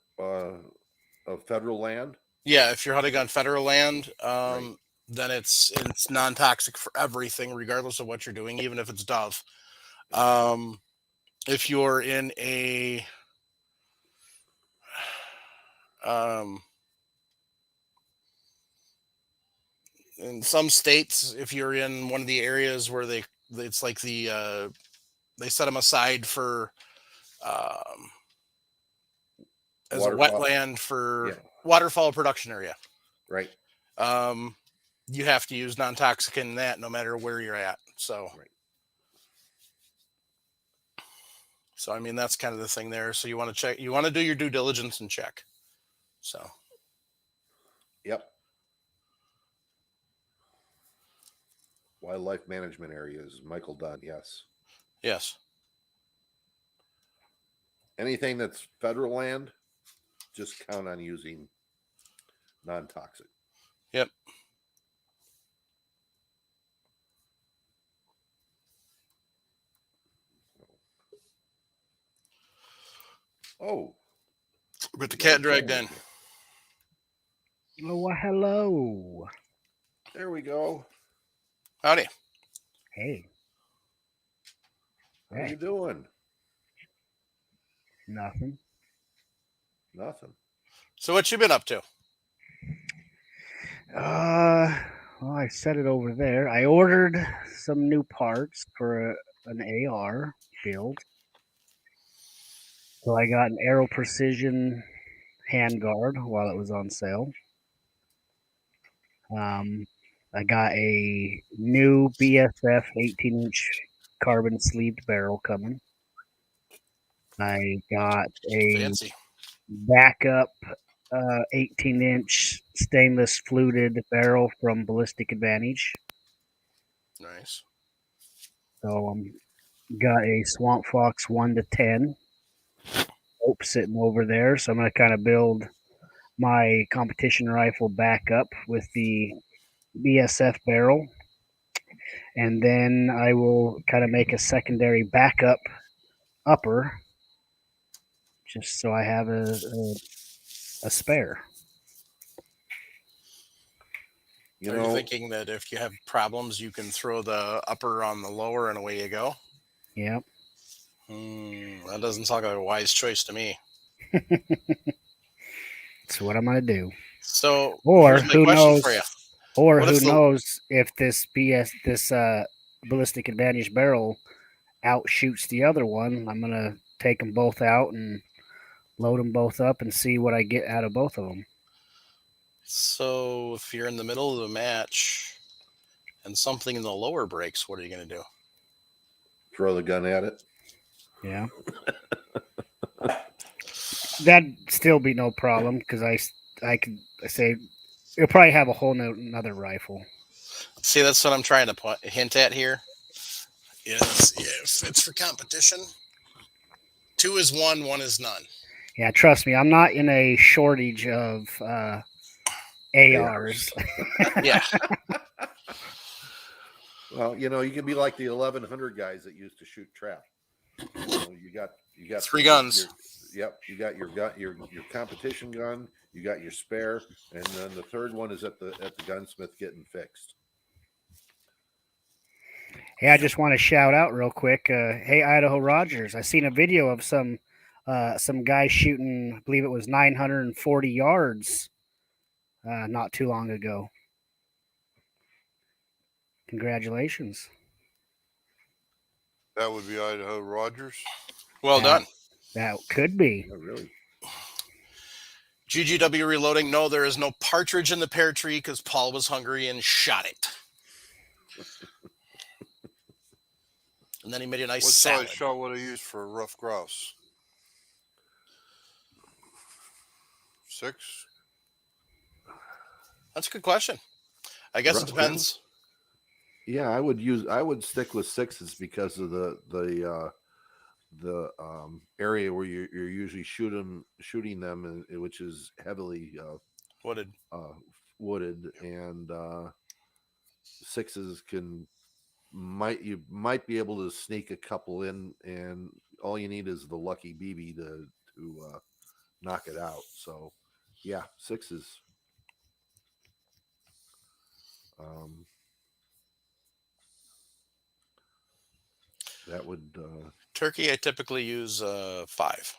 [SPEAKER 2] federal land.
[SPEAKER 1] Yeah, if you're hunting on federal land, then it's non-toxic for everything, regardless of what you're doing, even if it's dove. if you're in um, in some states, if you're in one of the areas where it's like they set them aside for um, as a
[SPEAKER 2] Waterfowl.
[SPEAKER 1] wetland for
[SPEAKER 2] Yeah.
[SPEAKER 1] waterfowl production area.
[SPEAKER 2] Right.
[SPEAKER 1] Um, you have to use non-toxic in that no matter where you're at. So,
[SPEAKER 2] Right.
[SPEAKER 1] I mean, that's kind of the thing there. So you want to check, you want to do your due diligence and check. So,
[SPEAKER 2] Yep. Wildlife management areas. Michael Dunn. Yes.
[SPEAKER 1] yes.
[SPEAKER 2] Anything that's federal land, just count on using non-toxic.
[SPEAKER 1] Yep.
[SPEAKER 2] Oh,
[SPEAKER 1] With the
[SPEAKER 2] we got a
[SPEAKER 1] cat dragged
[SPEAKER 2] camera
[SPEAKER 1] in.
[SPEAKER 2] here.
[SPEAKER 5] Oh, well, hello.
[SPEAKER 2] There we go.
[SPEAKER 1] Howdy.
[SPEAKER 5] Hey,
[SPEAKER 2] How
[SPEAKER 5] Hey.
[SPEAKER 2] you doing?
[SPEAKER 5] nothing.
[SPEAKER 2] Nothing.
[SPEAKER 1] So what you been up to?
[SPEAKER 5] Well, I set it over there. I ordered some new parts for an AR build. So I got an Aero Precision handguard while it was on sale. I got a new BSF 18-inch carbon sleeved barrel coming. I got a
[SPEAKER 1] Fancy.
[SPEAKER 5] backup 18-inch stainless fluted barrel from Ballistic Advantage.
[SPEAKER 1] Nice.
[SPEAKER 5] So got a Swamp Fox 1 to 10 scope sitting over there. So I'm going to kind of build my competition rifle back up with the BSF barrel. And then I will kind of make a secondary backup upper just so I have a spare.
[SPEAKER 2] You
[SPEAKER 1] Are
[SPEAKER 2] know,
[SPEAKER 1] you thinking that if you have problems, you can throw the upper on the lower and away you go?
[SPEAKER 5] Yep.
[SPEAKER 1] That doesn't sound like a wise choice to me.
[SPEAKER 5] That's what I'm going to do.
[SPEAKER 1] So
[SPEAKER 5] Or
[SPEAKER 1] here's my
[SPEAKER 5] who
[SPEAKER 1] question
[SPEAKER 5] knows?
[SPEAKER 1] for you.
[SPEAKER 5] Or
[SPEAKER 1] What
[SPEAKER 5] who
[SPEAKER 1] if the-
[SPEAKER 5] knows if this Ballistic Advantage barrel outshoots the other one? I'm gonna take them both out and load them both up and see what I get out of both of them.
[SPEAKER 1] So if you're in the middle of the match and something in the lower breaks, what are you going to do?
[SPEAKER 2] throw the gun at it.
[SPEAKER 5] Yeah, that'd still be no problem because I could say you'll probably have a whole another rifle.
[SPEAKER 1] See, that's what I'm trying to hint at here. Is if it's for competition, 2 is 1, 1 is none.
[SPEAKER 5] Yeah, trust me, I'm not in a shortage of ARs.
[SPEAKER 1] Yeah.
[SPEAKER 2] Well, you know, you can be like the 1100 guys that used to shoot trap. You know, you got
[SPEAKER 1] 3 guns.
[SPEAKER 2] Yep, you got your gun, your competition gun. You got your spare, and then the third one is at the gunsmith getting fixed.
[SPEAKER 5] Hey, I just want to shout out real quick. Hey, Idaho Rogers, I seen a video of some guy shooting, I believe it was 940 yards not too long ago. Congratulations.
[SPEAKER 4] That would be Idaho Rogers.
[SPEAKER 1] Well
[SPEAKER 5] Yeah.
[SPEAKER 1] done.
[SPEAKER 5] That could be.
[SPEAKER 2] Yeah, really.
[SPEAKER 1] GGW reloading. No, there is no partridge in the pear tree because Paul was hungry and shot it. And then he made a nice
[SPEAKER 4] What
[SPEAKER 1] salad.
[SPEAKER 4] size shot would I use for a rough grouse? 6?
[SPEAKER 1] That's a good question. I guess it
[SPEAKER 2] Rough
[SPEAKER 1] depends.
[SPEAKER 2] Yeah, I would stick with 6s because of the area where you're usually shooting them, which is heavily
[SPEAKER 1] Wooded.
[SPEAKER 2] wooded, and 6s you might be able to sneak a couple in, and all you need is the lucky BB to knock it out. So yeah, 6s. That would
[SPEAKER 1] Turkey, I typically use 5.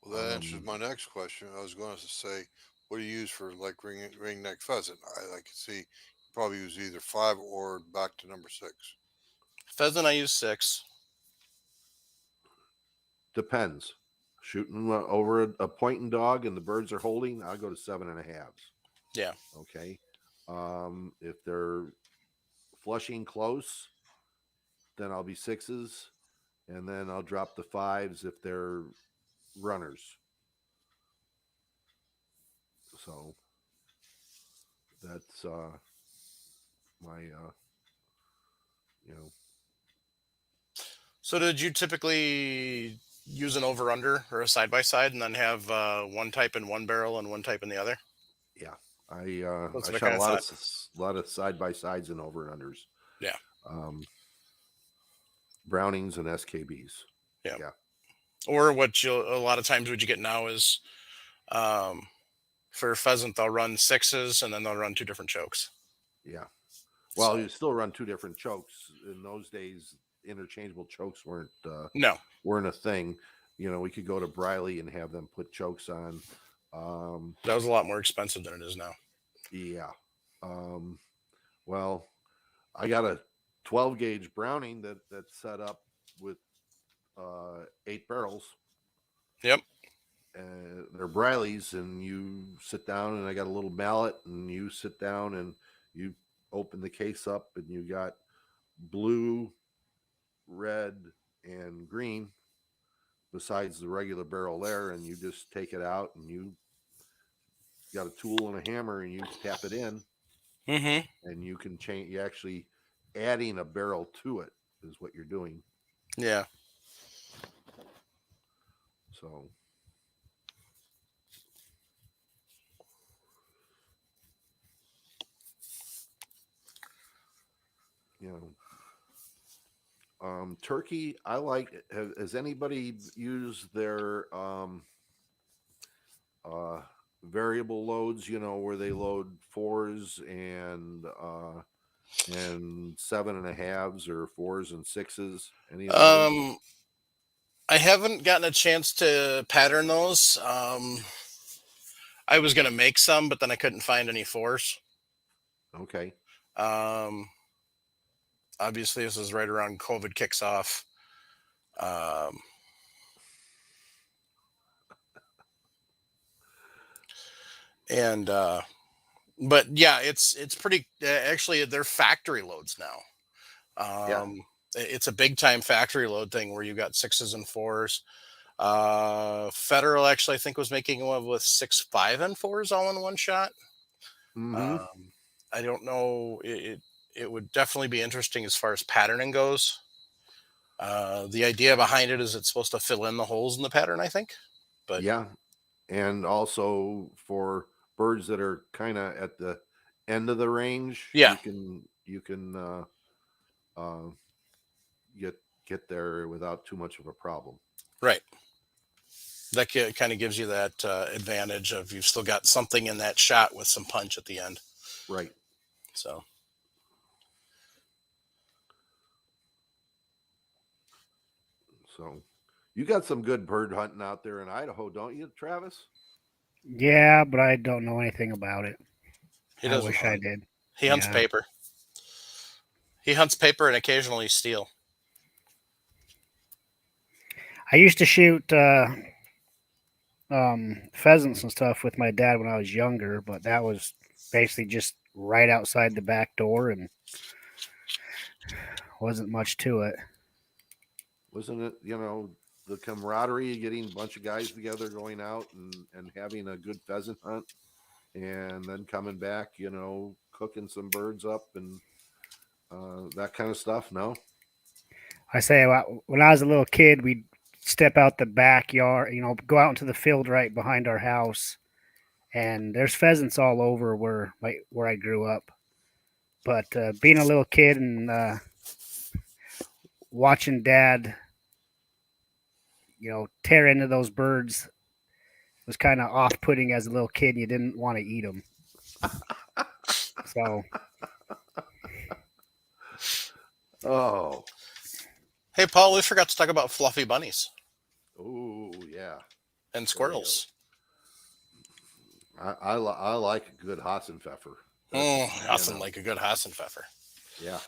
[SPEAKER 4] Well, that answers
[SPEAKER 2] Um,
[SPEAKER 4] my next question. I was going to say, what do you use for like ring neck pheasant? I can see you probably use either 5 or back to number 6.
[SPEAKER 1] Pheasant, I use 6.
[SPEAKER 2] Depends. Shooting over a pointing dog and the birds are holding, I'll go to 7.5.
[SPEAKER 1] Yeah.
[SPEAKER 2] Okay. If they're flushing close, then I'll be 6s, and then I'll drop the 5s if they're runners. So that's my you know
[SPEAKER 1] So did you typically use an over under or a side by side and then have one type in one barrel and one type in the other?
[SPEAKER 2] yeah.
[SPEAKER 1] That's
[SPEAKER 2] I
[SPEAKER 1] what I
[SPEAKER 2] shot
[SPEAKER 1] kind
[SPEAKER 2] a
[SPEAKER 1] of
[SPEAKER 2] lot
[SPEAKER 1] thought.
[SPEAKER 2] lot of side by sides and over and unders.
[SPEAKER 1] Yeah.
[SPEAKER 2] Brownings and SKBs.
[SPEAKER 1] Yeah.
[SPEAKER 2] Yeah.
[SPEAKER 1] Or what you a lot of times what you get now is for pheasant they'll run 6s and then they'll run 2 different chokes.
[SPEAKER 2] Yeah. Well,
[SPEAKER 1] So,
[SPEAKER 2] you still run 2 different chokes. In those days, interchangeable chokes weren't
[SPEAKER 1] no.
[SPEAKER 2] a thing. We could go to Briley and have them put chokes on.
[SPEAKER 1] That was a lot more expensive than it is now.
[SPEAKER 2] Yeah. Well, I got a 12 gauge Browning that's set up with 8 barrels.
[SPEAKER 1] Yep.
[SPEAKER 2] They're Brileys, and you sit down, and I got a little mallet, and you sit down, and you open the case up, and you got blue, red, and green besides the regular barrel there, and you just take it out, and you got a tool and a hammer, and you tap it in,
[SPEAKER 1] Mm-hmm.
[SPEAKER 2] and you can change. You actually adding a barrel to it is what you're doing.
[SPEAKER 1] Yeah.
[SPEAKER 2] So turkey, I like. Has anybody used their variable loads? Where they load 4s and 7.5s, or 4s and 6s. Any of those?
[SPEAKER 1] I haven't gotten a chance to pattern those. I was gonna make some, but then I couldn't find any 4s.
[SPEAKER 2] Okay.
[SPEAKER 1] Obviously, this is right around COVID kicks off. And but yeah, it's pretty. Actually, they're factory loads now.
[SPEAKER 2] Yeah.
[SPEAKER 1] It's a big time factory load thing where you got 6s and 4s. Federal actually, I think, was making one with 6, 5, and 4s all in one shot.
[SPEAKER 2] Mm-hmm.
[SPEAKER 1] I don't know. It would definitely be interesting as far as patterning goes. The idea behind it is it's supposed to fill in the holes in the pattern, I think. But
[SPEAKER 2] Yeah, and also for birds that are kind of at the end of the range,
[SPEAKER 1] yeah,
[SPEAKER 2] you can uh, get there without too much of a problem.
[SPEAKER 1] right. That kind of gives you that advantage of you've still got something in that shot with some punch at the end.
[SPEAKER 2] Right.
[SPEAKER 1] So
[SPEAKER 2] You got some good bird hunting out there in Idaho, don't you, Travis?
[SPEAKER 5] Yeah, but I don't know anything about it.
[SPEAKER 1] he
[SPEAKER 5] I
[SPEAKER 1] doesn't
[SPEAKER 5] wish
[SPEAKER 1] hunt.
[SPEAKER 5] I did.
[SPEAKER 1] He hunts
[SPEAKER 5] Yeah.
[SPEAKER 1] paper. He hunts paper and occasionally steel.
[SPEAKER 5] I used to shoot pheasants and stuff with my dad when I was younger, but that was basically just right outside the back door and wasn't much to it.
[SPEAKER 2] Wasn't it, the camaraderie, getting a bunch of guys together, going out and having a good pheasant hunt, and then coming back, cooking some birds up and that kind of stuff? No?
[SPEAKER 5] I say when I was a little kid, we'd step out the backyard, go out into the field right behind our house, and there's pheasants all over where I grew up. But being a little kid and watching Dad, tear into those birds was kind of off-putting as a little kid, and you didn't want to eat them. So,
[SPEAKER 2] Oh,
[SPEAKER 1] Hey, Paul, we forgot to talk about fluffy bunnies
[SPEAKER 2] Oh yeah,
[SPEAKER 1] and squirrels.
[SPEAKER 2] I like a good Hassenpfeffer.
[SPEAKER 1] Nothing like a good Hassenpfeffer.
[SPEAKER 2] Yeah.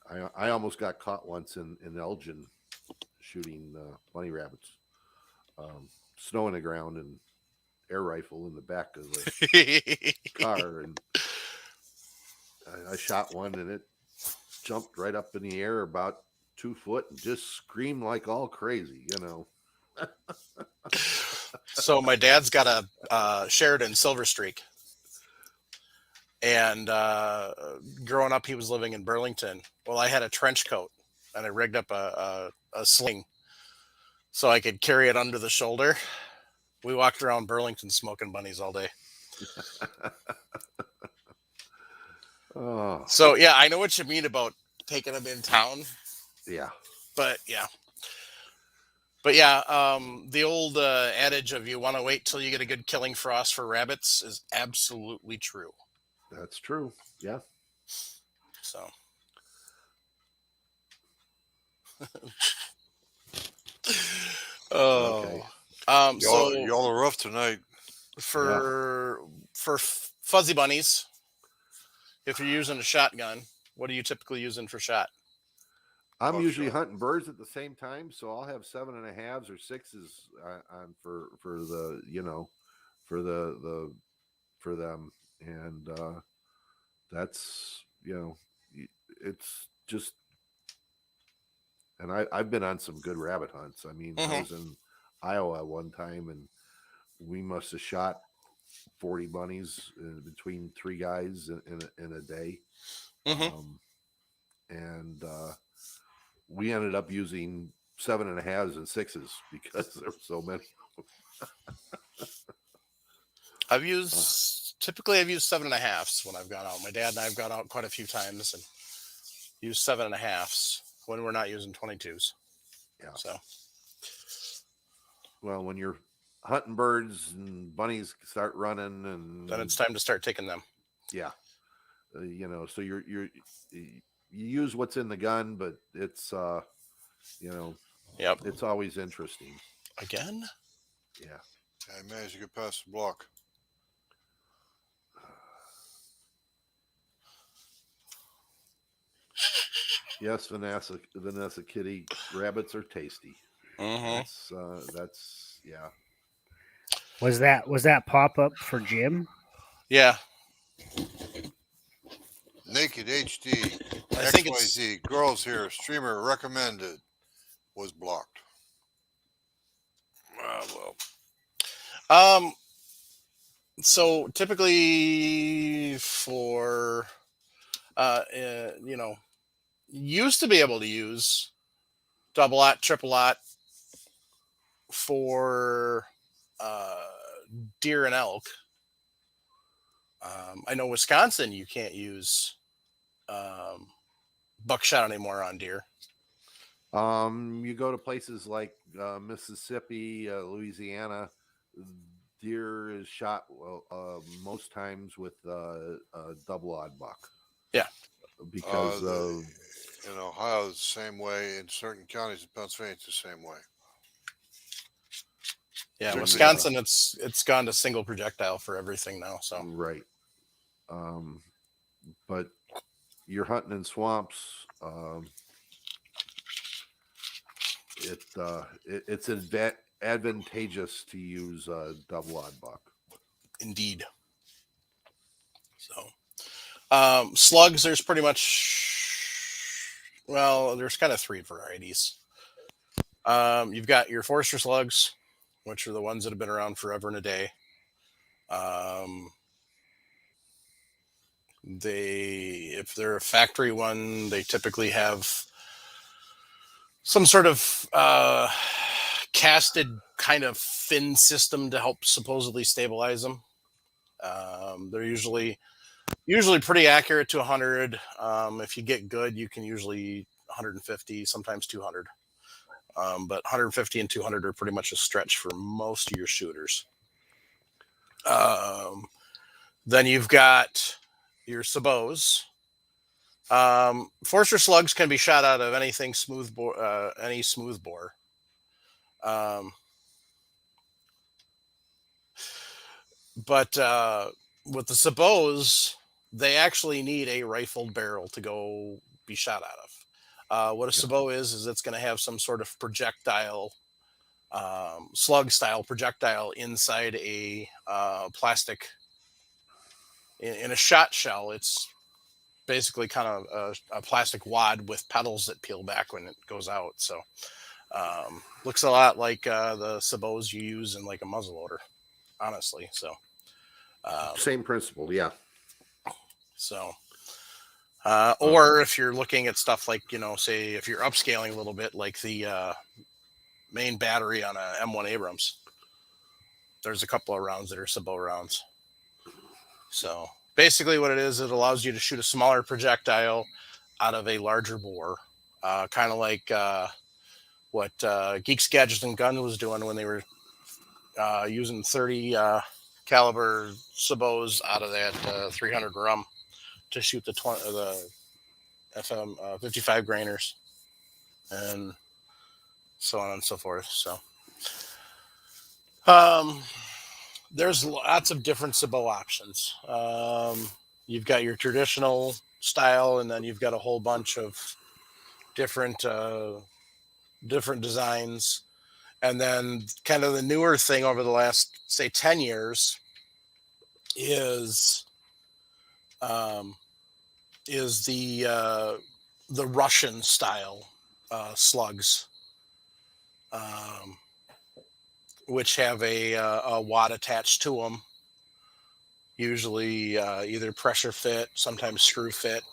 [SPEAKER 2] I almost got caught once in Elgin shooting bunny rabbits. Snow in the ground and air rifle in the back of the car, and I shot one and it jumped right up in the air about 2 foot and just screamed like all crazy,
[SPEAKER 1] So my dad's got a Sheridan Silver Streak, and growing up, he was living in Burlington. Well, I had a trench coat, and I rigged up a sling so I could carry it under the shoulder. We walked around Burlington smoking bunnies all day.
[SPEAKER 2] Oh
[SPEAKER 1] So yeah, I know what you mean about taking them in town,
[SPEAKER 2] yeah.
[SPEAKER 1] but yeah. The old adage of you want to wait till you get a good killing frost for rabbits is absolutely true.
[SPEAKER 2] That's true. Yeah.
[SPEAKER 1] So,
[SPEAKER 2] Okay.
[SPEAKER 4] Y'all are rough tonight.
[SPEAKER 1] for fuzzy bunnies, if you're using a shotgun, what are you typically using for shot?
[SPEAKER 2] I'm usually
[SPEAKER 4] Buckshot.
[SPEAKER 2] hunting birds at the same time, so I'll have 7.5s or 6s on for the for them, and that's it's just. And I've been on some good rabbit hunts. I mean, I was in Iowa one time, and we must have shot 40 bunnies between 3 guys in a day. And we ended up using 7.5s and 6s because there were so many.
[SPEAKER 1] I've used 7.5s when I've gone out. My dad and I have gone out quite a few times and used 7.5s when we're not using 22s.
[SPEAKER 2] Yeah.
[SPEAKER 1] So,
[SPEAKER 2] well, when you're hunting birds and bunnies start running, and
[SPEAKER 1] then it's time to start taking them.
[SPEAKER 2] Yeah. So you use what's in the gun, but it's
[SPEAKER 1] Yep.
[SPEAKER 2] it's always interesting.
[SPEAKER 1] Again?
[SPEAKER 2] Yeah.
[SPEAKER 4] I managed to get past the block.
[SPEAKER 2] Yes, Vanessa Kitty, rabbits are tasty. That's yeah.
[SPEAKER 5] Was that pop up for Jim?
[SPEAKER 1] Yeah.
[SPEAKER 4] Naked HD
[SPEAKER 1] I think it's
[SPEAKER 4] XYZ girls here streamer recommended was blocked.
[SPEAKER 1] so typically for used to be able to use double lot, triple lot for deer and elk. I know Wisconsin, you can't use buckshot anymore on deer.
[SPEAKER 2] You go to places like Mississippi, Louisiana, deer is shot most times with a double odd buck.
[SPEAKER 1] Yeah,
[SPEAKER 2] because
[SPEAKER 4] in Ohio, it's the same way. In certain counties in Pennsylvania, it's the same way.
[SPEAKER 1] Yeah, Wisconsin, it's gone to single projectile for everything now. So
[SPEAKER 2] right, but you're hunting in swamps. It's advantageous to use a double odd buck.
[SPEAKER 1] Indeed. So slugs, there's pretty much, well, there's kind of 3 varieties. You've got your Forester slugs, which are the ones that have been around forever and a day. If they're a factory one, they typically have some sort of casted kind of fin system to help supposedly stabilize them. They're usually pretty accurate to 100. If you get good, you can usually 150, sometimes 200. But 150 and 200 are pretty much a stretch for most of your shooters. Then you've got your sabots. Forster slugs can be shot out of anything smooth bore, any smooth bore. But with the sabots, they actually need a rifled barrel to go be shot out of. What a sabot is it's going to have some sort of projectile, slug style projectile inside a plastic. In a shot shell, it's basically kind of a plastic wad with petals that peel back when it goes out. So looks a lot like the sabots you use in like a muzzleloader, honestly. So
[SPEAKER 2] Same principle, yeah.
[SPEAKER 1] so or if you're looking at stuff like, say if you're upscaling a little bit, like the main battery on a M1 Abrams, there's a couple of rounds that are sabot rounds. So basically what it is, it allows you to shoot a smaller projectile out of a larger bore, kind of like what Geeks, Gadgets, and Guns was doing when they were using 30 caliber sabots out of that 300 rum to shoot the FM 55 grainers and so on and so forth. So there's lots of different sabot options. You've got your traditional style, and then you've got a whole bunch of different designs. And then kind of the newer thing over the last, say, 10 years is the Russian style slugs, which have a wad attached to them, usually either pressure fit, sometimes screw fit.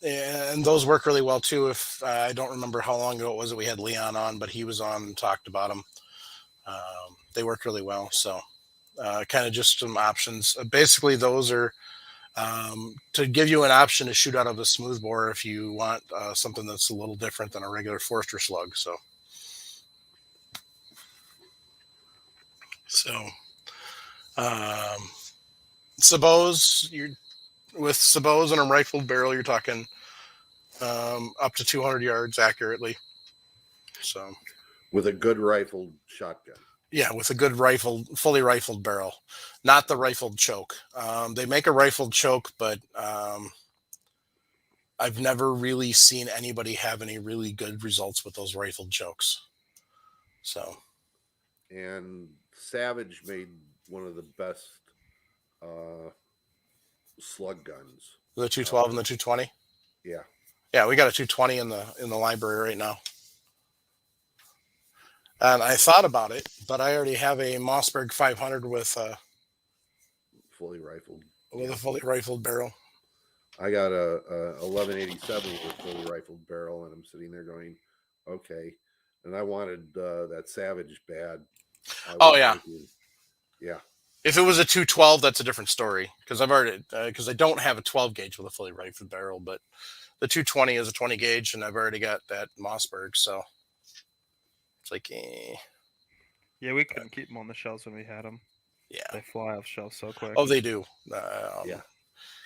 [SPEAKER 1] And those work really well too. If I don't remember how long ago it was that we had Leon on, but he was on and talked about them. They work really well. So kind of just some options. Basically, those are to give you an option to shoot out of a smoothbore if you want something that's a little different than a regular Forster slug. So sabots, with sabots and a rifled barrel, you're talking up to 200 yards accurately. So
[SPEAKER 2] with a good rifled shotgun.
[SPEAKER 1] Yeah, with a good fully rifled barrel, not the rifled choke. They make a rifled choke, but I've never really seen anybody have any really good results with those rifled chokes. So,
[SPEAKER 2] and Savage made one of the best slug guns.
[SPEAKER 1] The 212 and the 220.
[SPEAKER 2] Yeah.
[SPEAKER 1] Yeah, we got a 220 in the library right now. And I thought about it, but I already have a Mossberg 500 with a
[SPEAKER 2] fully rifled
[SPEAKER 1] barrel.
[SPEAKER 2] I got a 1187 with a fully rifled barrel, and I'm sitting there going, okay. And I wanted that Savage bad.
[SPEAKER 1] Yeah. If it was a 212, that's a different story, because I don't have a 12 gauge with a fully rifled barrel, but the 220 is a 20 gauge, and I've already got that Mossberg, so it's like,
[SPEAKER 3] Yeah, we couldn't keep them on the shelves when we had them.
[SPEAKER 1] Yeah,
[SPEAKER 3] they fly off shelves so quick.
[SPEAKER 1] Oh, they do. Yeah,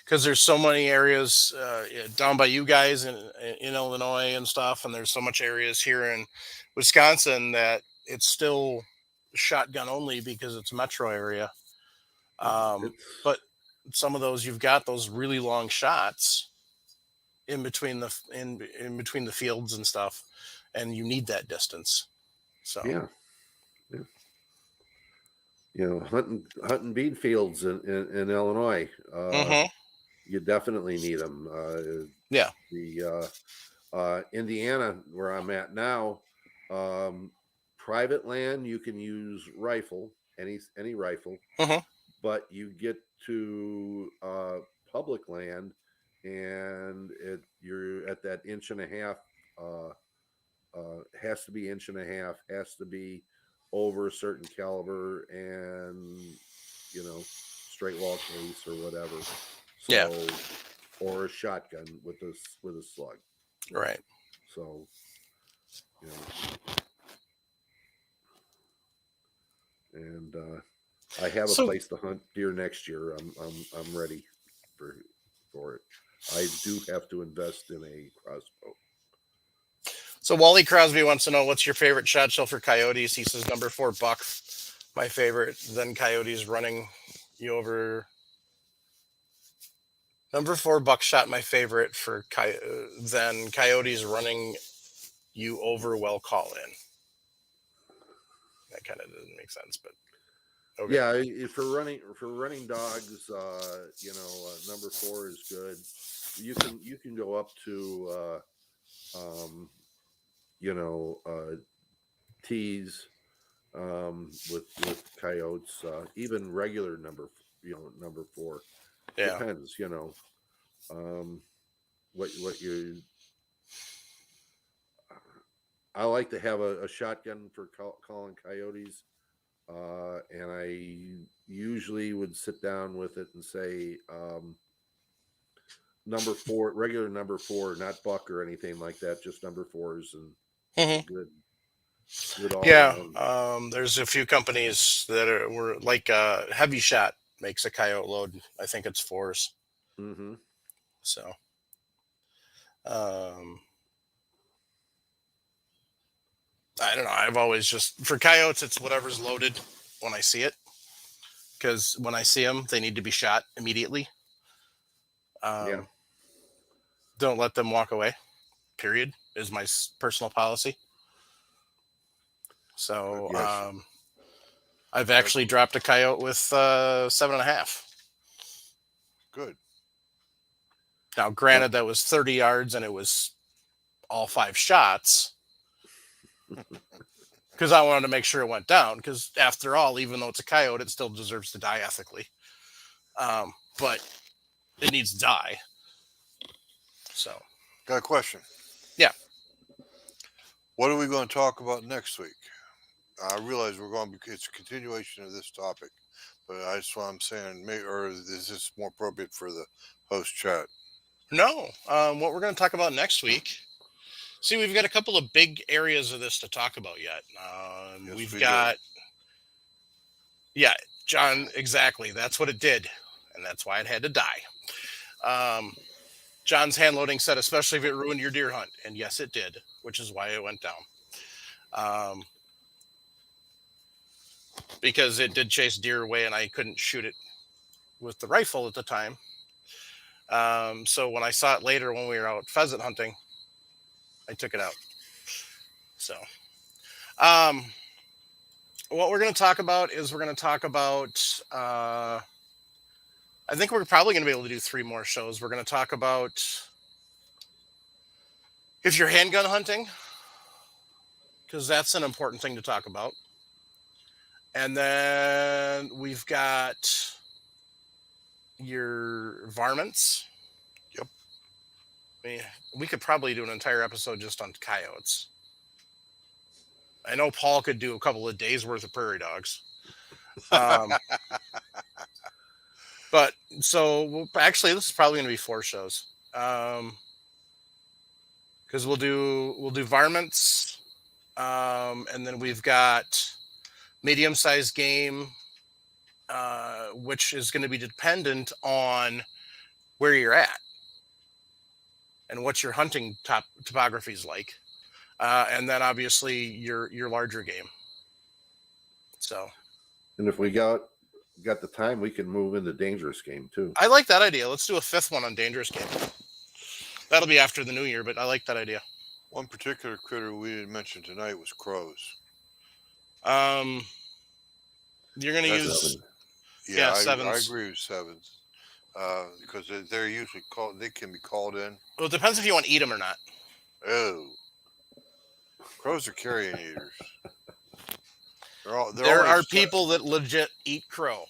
[SPEAKER 1] because there's so many areas down by you guys in Illinois and stuff, and there's so much areas here in Wisconsin that it's still shotgun only because it's a metro area. But some of those, you've got those really long shots in between the fields and stuff, and you need that distance. So
[SPEAKER 2] yeah. Hunting bean fields in Illinois. You definitely need them. Indiana, where I'm at now, private land you can use rifle, any rifle, but you get to public land, and you're at that inch and a half. Has to be inch and a half. Has to be over a certain caliber, and straight wall case or whatever. So, or a shotgun with a slug.
[SPEAKER 1] Right.
[SPEAKER 2] So, and I have a
[SPEAKER 1] So-
[SPEAKER 2] place to hunt deer next year. I'm ready for it. I do have to invest in a crossbow.
[SPEAKER 1] So Wally Crosby wants to know, what's your favorite shot shell for coyotes? He says number 4 buck, my favorite. Then coyotes running you over. Number 4 buckshot, my favorite for then coyotes running you over well call in. That kind of doesn't make sense, but okay.
[SPEAKER 2] Yeah, for running dogs, number 4 is good. You can go up to tees with coyotes, even regular number 4.
[SPEAKER 1] Yeah.
[SPEAKER 2] Depends, what you. I like to have a shotgun for calling coyotes, and I usually would sit down with it and say, number 4, regular number 4, not buck or anything like that, just number 4s, and
[SPEAKER 1] Mhm.
[SPEAKER 2] good all
[SPEAKER 1] Yeah.
[SPEAKER 2] around.
[SPEAKER 1] There's a few companies that were like Heavy Shot makes a coyote load. I think it's 4s.
[SPEAKER 2] Mm-hmm.
[SPEAKER 1] So, I don't know. I've always just, for coyotes, it's whatever's loaded when I see it. Because when I see them, they need to be shot immediately.
[SPEAKER 2] Yeah.
[SPEAKER 1] Don't let them walk away. Period, is my personal policy. So,
[SPEAKER 2] Yes.
[SPEAKER 1] I've actually dropped a coyote with 7.5.
[SPEAKER 4] Good.
[SPEAKER 1] Now, granted, that was 30 yards and it was all 5 shots. Because I wanted to make sure it went down. Because after all, even though it's a coyote, it still deserves to die ethically. But it needs to die. So,
[SPEAKER 4] Got a question.
[SPEAKER 1] Yeah.
[SPEAKER 4] What are we going to talk about next week? I realize it's a continuation of this topic, but that's what I'm saying. Or is this more appropriate for the host chat?
[SPEAKER 1] no. What we're going to talk about next week. See, we've got a couple of big areas of this to talk about yet.
[SPEAKER 4] Yes,
[SPEAKER 1] We've
[SPEAKER 4] we
[SPEAKER 1] got,
[SPEAKER 4] do.
[SPEAKER 1] yeah, John, exactly. That's what it did. And that's why it had to die. John's hand loading said, especially if it ruined your deer hunt. And yes, it did, which is why it went down. Because it did chase deer away and I couldn't shoot it with the rifle at the time. So when I saw it later when we were out pheasant hunting, I took it out. So, what we're going to talk about is I think we're probably going to be able to do 3 more shows. We're going to talk about if you're handgun hunting, because that's an important thing to talk about. And then we've got your varmints.
[SPEAKER 4] Yep.
[SPEAKER 1] I mean, we could probably do an entire episode just on coyotes. I know Paul could do a couple of days worth of prairie dogs. But so actually, this is probably going to be 4 shows. Because we'll do varmints, and then we've got medium-sized game, which is going to be dependent on where you're at and what your hunting topography is like, and then obviously your larger game. So,
[SPEAKER 2] And if we got the time, we can move into dangerous game too.
[SPEAKER 1] I like that idea. Let's do a 5th one on dangerous game. That'll be after the new year, but I like that idea.
[SPEAKER 4] One particular critter we didn't mention tonight was crows.
[SPEAKER 1] You're going to
[SPEAKER 2] That's
[SPEAKER 1] use
[SPEAKER 2] 7.
[SPEAKER 1] Yeah,
[SPEAKER 4] I
[SPEAKER 1] 7s.
[SPEAKER 4] agree with 7s because they're usually called. They can be called in.
[SPEAKER 1] Well, it depends if you want to eat them or not.
[SPEAKER 4] Oh, crows are carrion eaters.
[SPEAKER 1] There are people that legit eat crow.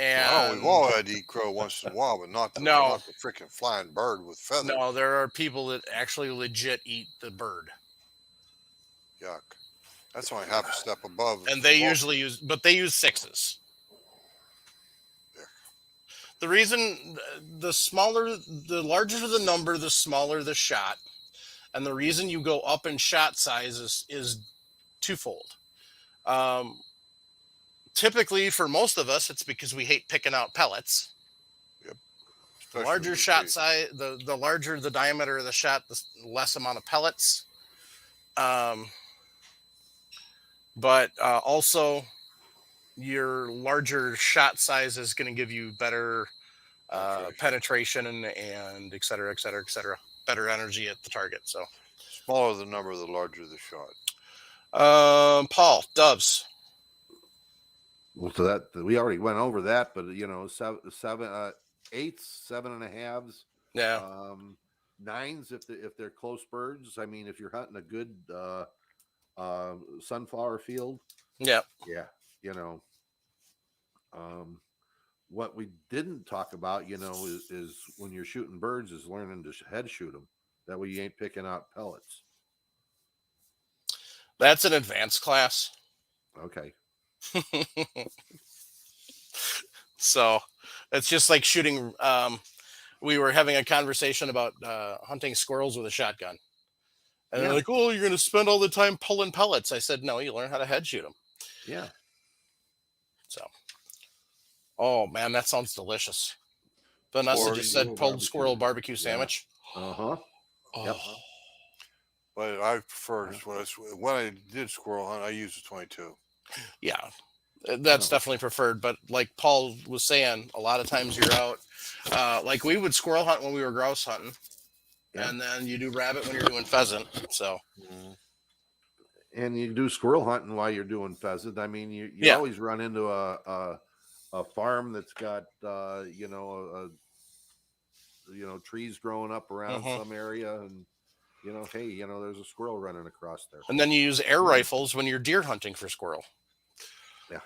[SPEAKER 1] And
[SPEAKER 4] we've all had to eat crow once in a while, but not the freaking flying bird with feathers.
[SPEAKER 1] No, there are people that actually legit eat the bird.
[SPEAKER 4] Yuck. That's only half a step above.
[SPEAKER 1] And they usually use 6s.
[SPEAKER 4] Yeah.
[SPEAKER 1] The reason, the larger the number, the smaller the shot. And the reason you go up in shot size is twofold. typically for most of us, it's because we hate picking out pellets. The
[SPEAKER 4] Especially
[SPEAKER 1] larger
[SPEAKER 4] these
[SPEAKER 1] shot
[SPEAKER 4] days.
[SPEAKER 1] size, the larger the diameter of the shot, the less amount of pellets. But also, your larger shot size is going to give you better penetration and et cetera, et cetera, et cetera. Better energy at the target. So,
[SPEAKER 4] Smaller the number, the larger the shot.
[SPEAKER 1] Paul, doves.
[SPEAKER 2] Well, so that we already went over that, but eights, 7.5s,
[SPEAKER 1] Yeah.
[SPEAKER 2] nines if they're close birds. I mean, if you're hunting a good sunflower field,
[SPEAKER 1] Yeah.
[SPEAKER 2] yeah, what we didn't talk about, is when you're shooting birds, is learning to head shoot them. That way, you ain't picking out pellets.
[SPEAKER 1] That's an advanced class.
[SPEAKER 2] Okay.
[SPEAKER 1] So it's just like shooting. We were having a conversation about hunting squirrels with a shotgun. And they're
[SPEAKER 2] Yeah.
[SPEAKER 1] like, oh, you're going to spend all the time pulling pellets. I said, no, you learn how to head shoot them.
[SPEAKER 2] Yeah.
[SPEAKER 1] So, oh, man, that sounds delicious. Vanessa
[SPEAKER 4] Or
[SPEAKER 1] just
[SPEAKER 2] you-
[SPEAKER 1] said pulled
[SPEAKER 2] barbecue.
[SPEAKER 1] squirrel barbecue
[SPEAKER 2] Yeah.
[SPEAKER 1] sandwich.
[SPEAKER 2] Uh-huh.
[SPEAKER 1] Oh,
[SPEAKER 2] Yep.
[SPEAKER 4] But I prefer when I did squirrel hunt, I used a 22.
[SPEAKER 1] yeah. That's
[SPEAKER 2] No.
[SPEAKER 1] definitely preferred. But like Paul was saying, a lot of times you're out. Like we would squirrel hunt when we were grouse hunting.
[SPEAKER 2] Yeah.
[SPEAKER 1] And then you do rabbit when you're doing pheasant. So,
[SPEAKER 2] And you do squirrel hunting while you're doing pheasant. I mean, you
[SPEAKER 1] Yeah.
[SPEAKER 2] always run into a farm that's got trees growing up around
[SPEAKER 1] Mhm.
[SPEAKER 2] some area, and hey, there's a squirrel running across there.
[SPEAKER 1] and then you use air rifles when you're deer hunting for squirrel.
[SPEAKER 2] Yeah.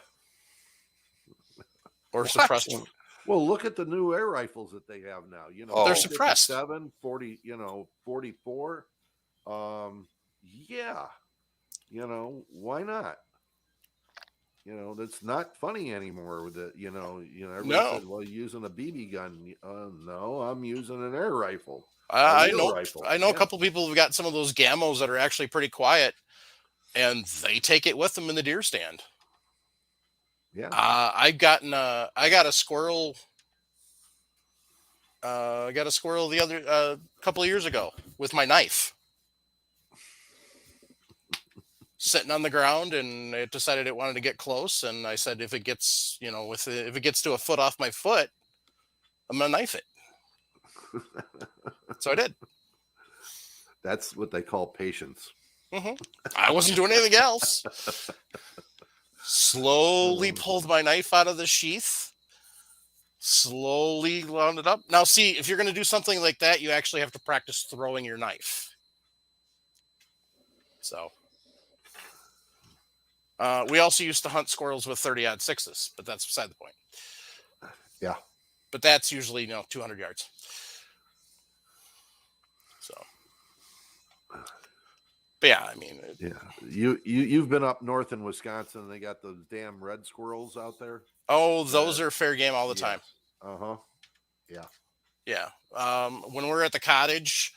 [SPEAKER 1] Or
[SPEAKER 4] What?
[SPEAKER 1] suppressed.
[SPEAKER 2] Well, look at the new air rifles that they have now.
[SPEAKER 4] Oh.
[SPEAKER 1] They're suppressed.
[SPEAKER 2] 57, 40, 44. Yeah. Why not? That's not funny anymore with it. Everybody
[SPEAKER 1] No.
[SPEAKER 2] said, well, using a BB gun. No, I'm using an air rifle.
[SPEAKER 1] I
[SPEAKER 2] wheel
[SPEAKER 1] know.
[SPEAKER 2] rifle,
[SPEAKER 1] I know a
[SPEAKER 2] yeah.
[SPEAKER 1] couple people who've got some of those gamos that are actually pretty quiet, and they take it with them in the deer stand.
[SPEAKER 2] Yeah.
[SPEAKER 1] I got a squirrel. I got a squirrel the other couple of years ago with my knife, sitting on the ground, and it decided it wanted to get close. And I said, if it gets, if it gets to a foot off my foot, I'm gonna knife it. So I did.
[SPEAKER 2] That's what they call patience.
[SPEAKER 1] I wasn't doing anything else. Slowly pulled my knife out of the sheath. Slowly wound it up. Now, see, if you're going to do something like that, you actually have to practice throwing your knife. So, we also used to hunt squirrels with 30-06s, but that's beside the point.
[SPEAKER 2] Yeah.
[SPEAKER 1] But that's usually 200 yards. So, but yeah, I mean,
[SPEAKER 2] Yeah. You've been up north in Wisconsin, and they got those damn red squirrels out there.
[SPEAKER 1] oh, those are fair game all the time.
[SPEAKER 2] Uh-huh.
[SPEAKER 1] Yeah. When we're at the cottage,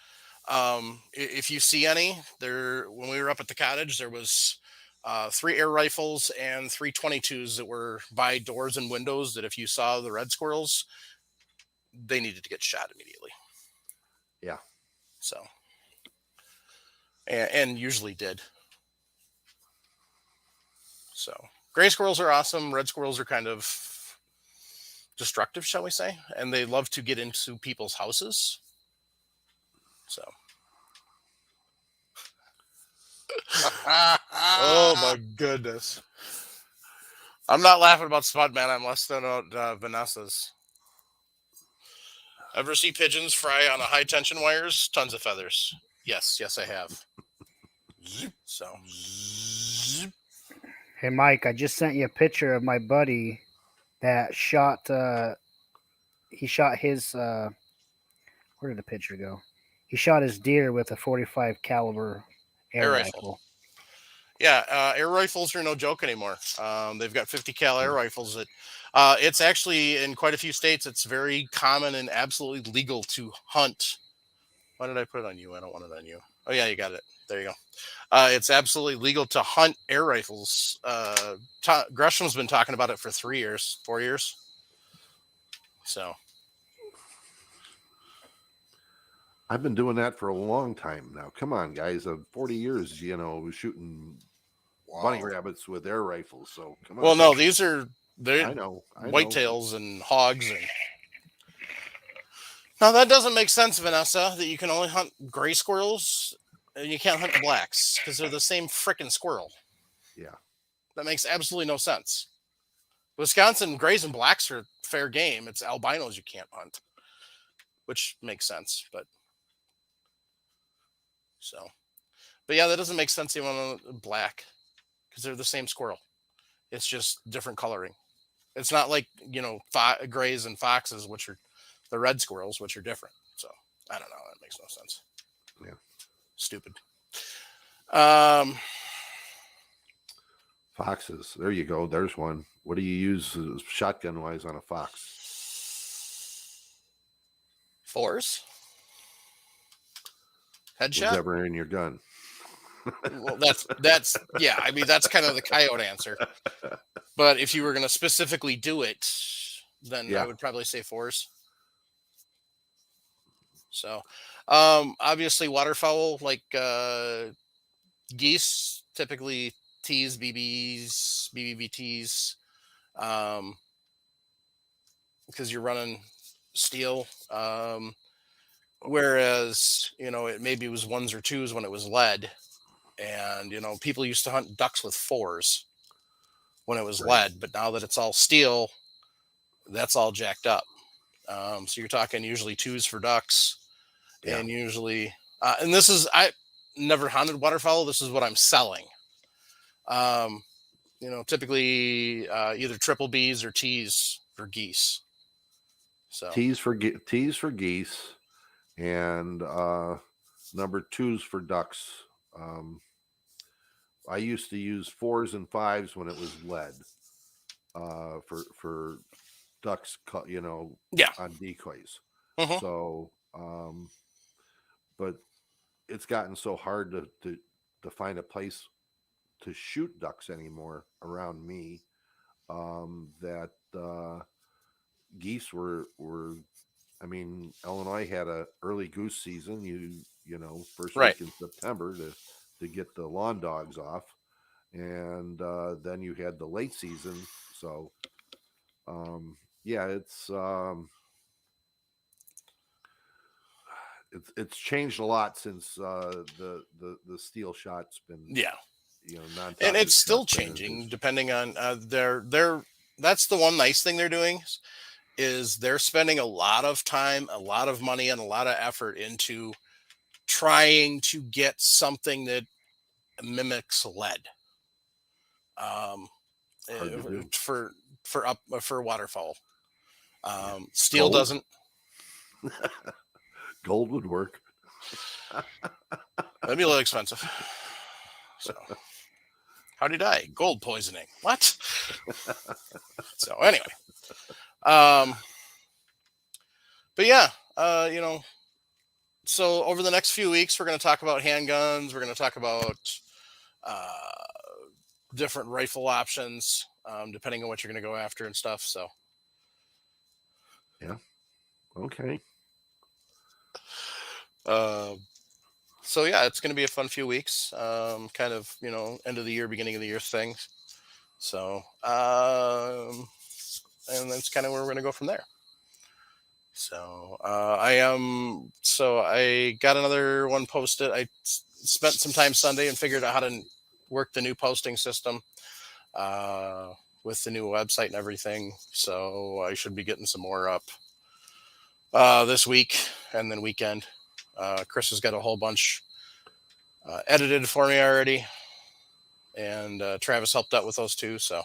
[SPEAKER 1] if you see any there, when we were up at the cottage, there was 3 air rifles and 3 22s that were by doors and windows that if you saw the red squirrels, they needed to get shot immediately.
[SPEAKER 2] Yeah.
[SPEAKER 1] So, and usually did. So gray squirrels are awesome. Red squirrels are kind of destructive, shall we say, and they love to get into people's houses. So, oh my goodness, I'm not laughing about Spudman. I'm less than Vanessa's. Ever see pigeons fry on a high tension wires? Tons of feathers. Yes, I have. So,
[SPEAKER 5] Hey, Mike, I just sent you a picture of my buddy that shot. He shot his. Where did the picture go? He shot his deer with a 45 caliber air rifle.
[SPEAKER 1] Yeah, air rifles are no joke anymore. They've got 50 cal air rifles that it's actually in quite a few states. It's very common and absolutely legal to hunt. Why did I put it on you? I don't want it on you. Oh yeah, you got it. There you go. It's absolutely legal to hunt air rifles. Gresham's been talking about it for 3 years, 4 years. So
[SPEAKER 2] I've been doing that for a long time now. Come on, guys. 40 years, shooting bunny
[SPEAKER 4] Wow.
[SPEAKER 2] rabbits with air rifles. So come on.
[SPEAKER 1] well, no, they're
[SPEAKER 2] I know.
[SPEAKER 1] whitetails and hogs and. Now that doesn't make sense, Vanessa. That you can only hunt gray squirrels and you can't hunt blacks because they're the same frickin' squirrel.
[SPEAKER 2] Yeah.
[SPEAKER 1] That makes absolutely no sense. Wisconsin grays and blacks are fair game. It's albinos you can't hunt, which makes sense. But yeah, that doesn't make sense. You want black because they're the same squirrel. It's just different coloring. It's not like grays and foxes, which are the red squirrels, which are different. So I don't know. That makes no sense.
[SPEAKER 2] Yeah.
[SPEAKER 1] Stupid.
[SPEAKER 2] Foxes. There you go. There's one. What do you use shotgun wise on a fox?
[SPEAKER 1] 4s.
[SPEAKER 2] Was
[SPEAKER 1] Headshot.
[SPEAKER 2] ever in your gun?
[SPEAKER 1] Well, that's yeah. I mean, that's kind of the coyote answer. But if you were going to specifically do it, then
[SPEAKER 2] Yeah.
[SPEAKER 1] I would probably say 4s. So, obviously, waterfowl like geese, typically T's, BBs, BBVTs, because you're running steel. Whereas it maybe was 1s or 2s when it was lead, and people used to hunt ducks with 4s when it was
[SPEAKER 2] Right.
[SPEAKER 1] lead, but now that it's all steel, that's all jacked up. So you're talking usually 2s for ducks,
[SPEAKER 2] Yeah.
[SPEAKER 1] and usually, and this is I never hunted waterfowl. This is what I'm selling. Typically either triple B's or T's for geese. So
[SPEAKER 2] T's for geese, and number 2s for ducks. I used to use 4s and 5s when it was lead. For ducks,
[SPEAKER 1] Yeah.
[SPEAKER 2] on decoys.
[SPEAKER 1] Mhm.
[SPEAKER 2] So, but it's gotten so hard to find a place to shoot ducks anymore around me, that geese were. I mean, Illinois had a early goose season. First
[SPEAKER 1] Right.
[SPEAKER 2] week in September to get the lawn dogs off, and then you had the late season. So, yeah, it's changed a lot since the steel shot's been non-top
[SPEAKER 1] and it's still
[SPEAKER 2] shot's been
[SPEAKER 1] changing
[SPEAKER 2] introduced.
[SPEAKER 1] depending on their that's the one nice thing they're doing is they're spending a lot of time, a lot of money, and a lot of effort into trying to get something that mimics lead.
[SPEAKER 2] Hard to do.
[SPEAKER 1] For waterfowl. Steel
[SPEAKER 2] Gold?
[SPEAKER 1] doesn't.
[SPEAKER 2] Gold would work.
[SPEAKER 1] That'd be a little expensive. So, how'd he die? Gold poisoning. What? So anyway, but yeah, so over the next few weeks, we're going to talk about handguns. We're going to talk about different rifle options, depending on what you're going to go after and stuff. So,
[SPEAKER 2] yeah. Okay.
[SPEAKER 1] So yeah, it's going to be a fun few weeks. Kind of, end of the year, beginning of the year things. So, and that's kind of where we're going to go from there. So, I got another one posted. I spent some time Sunday and figured out how to work the new posting system, with the new website and everything. So I should be getting some more up, this week and then weekend. Chris has got a whole bunch edited for me already, and Travis helped out with those too. So,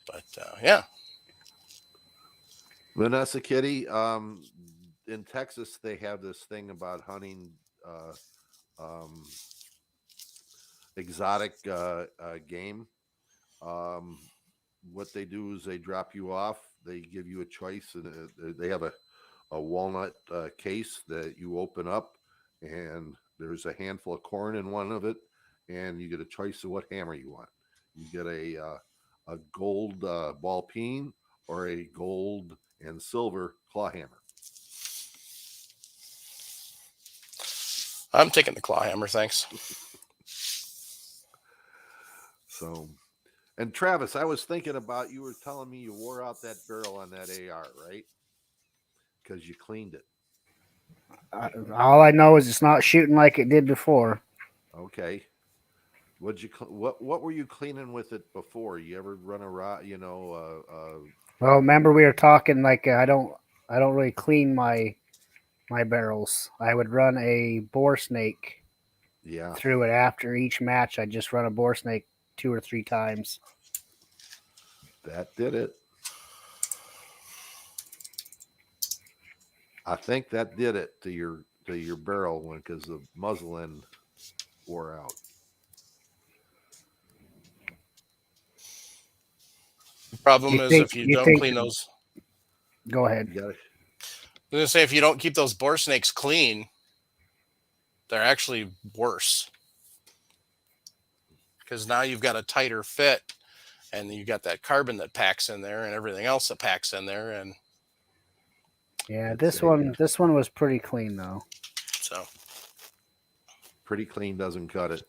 [SPEAKER 1] but yeah.
[SPEAKER 2] Vanessa Kitty, in Texas, they have this thing about hunting exotic game. What they do is they drop you off. They give you a choice, and they have a walnut case that you open up, and there's a handful of corn in one of it, and you get a choice of what hammer you want. You get a gold ball peen or a gold and silver claw hammer.
[SPEAKER 1] I'm taking the claw hammer, thanks.
[SPEAKER 2] So, and Travis, I was thinking about, you were telling me you wore out that barrel on that AR, right? Because you cleaned it.
[SPEAKER 5] All I know is it's not shooting like it did before.
[SPEAKER 2] Okay. What were you cleaning with it before? You ever run a rod?
[SPEAKER 5] Well, remember we were talking like I don't really clean my barrels. I would run a bore snake
[SPEAKER 2] yeah,
[SPEAKER 5] through it after each match. I just run a bore snake 2 or 3 times.
[SPEAKER 2] that did it. I think that did it to your barrel one, because the muzzle end wore out.
[SPEAKER 1] The problem
[SPEAKER 5] You
[SPEAKER 1] is
[SPEAKER 5] think-
[SPEAKER 1] if you
[SPEAKER 5] you
[SPEAKER 1] don't
[SPEAKER 5] think-
[SPEAKER 1] clean those,
[SPEAKER 5] Go ahead.
[SPEAKER 2] You gotta,
[SPEAKER 1] I'm gonna say if you don't keep those bore snakes clean, they're actually worse. Because now you've got a tighter fit, and you got that carbon that packs in there, and everything else that packs in there, and
[SPEAKER 5] Yeah,
[SPEAKER 2] I'd
[SPEAKER 5] this
[SPEAKER 2] say
[SPEAKER 5] one was pretty clean though.
[SPEAKER 1] so
[SPEAKER 2] pretty clean doesn't cut it.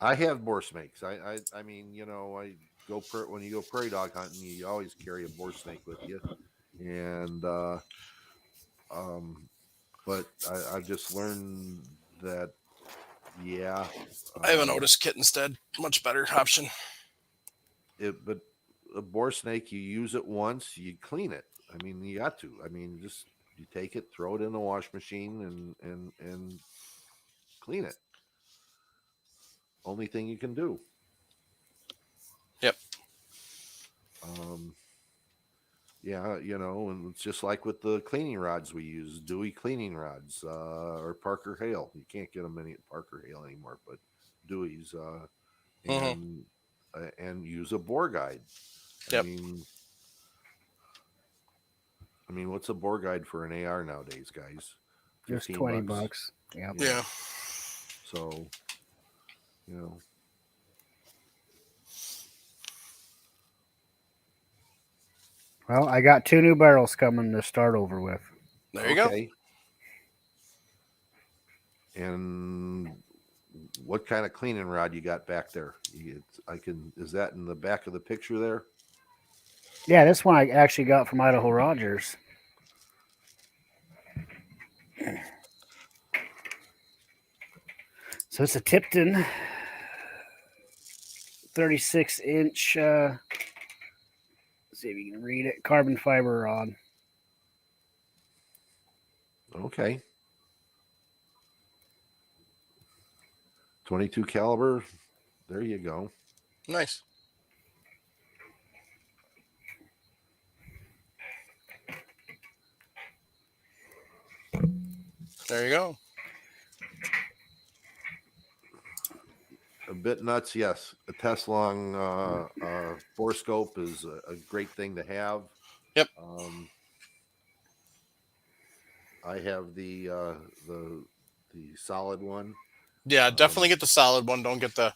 [SPEAKER 2] I have bore snakes. I mean, I go when you go prairie dog hunting, you always carry a bore snake with you, and but I've just learned that, yeah,
[SPEAKER 1] I have an Otis kit instead. Much better option.
[SPEAKER 2] but a bore snake, you use it once, you clean it. I mean, you got to. I mean, just you take it, throw it in the wash machine, and clean it. Only thing you can do.
[SPEAKER 1] Yep.
[SPEAKER 2] Yeah, and it's just like with the cleaning rods we use, Dewey cleaning rods, or Parker Hale. You can't get them any at Parker Hale anymore, but Dewey's,
[SPEAKER 1] Mhm.
[SPEAKER 2] and use a bore guide.
[SPEAKER 1] Yep.
[SPEAKER 2] I mean, what's a bore guide for an AR nowadays, guys?
[SPEAKER 5] Just $20. Yep.
[SPEAKER 1] Yeah.
[SPEAKER 2] So,
[SPEAKER 5] Well, I got 2 new barrels coming to start over with.
[SPEAKER 1] There you go.
[SPEAKER 2] And what kind of cleaning rod you got back there? Is that in the back of the picture there?
[SPEAKER 5] Yeah, this one I actually got from Idaho Rogers. So it's a Tipton 36-inch. Let's see if you can read it. Carbon fiber rod.
[SPEAKER 2] Okay. 22 caliber. There you go.
[SPEAKER 1] Nice. There you go.
[SPEAKER 2] A bit nuts, yes. A test long bore scope is a great thing to have.
[SPEAKER 1] Yep.
[SPEAKER 2] I have the solid one.
[SPEAKER 1] Yeah, definitely get the solid one. Don't get the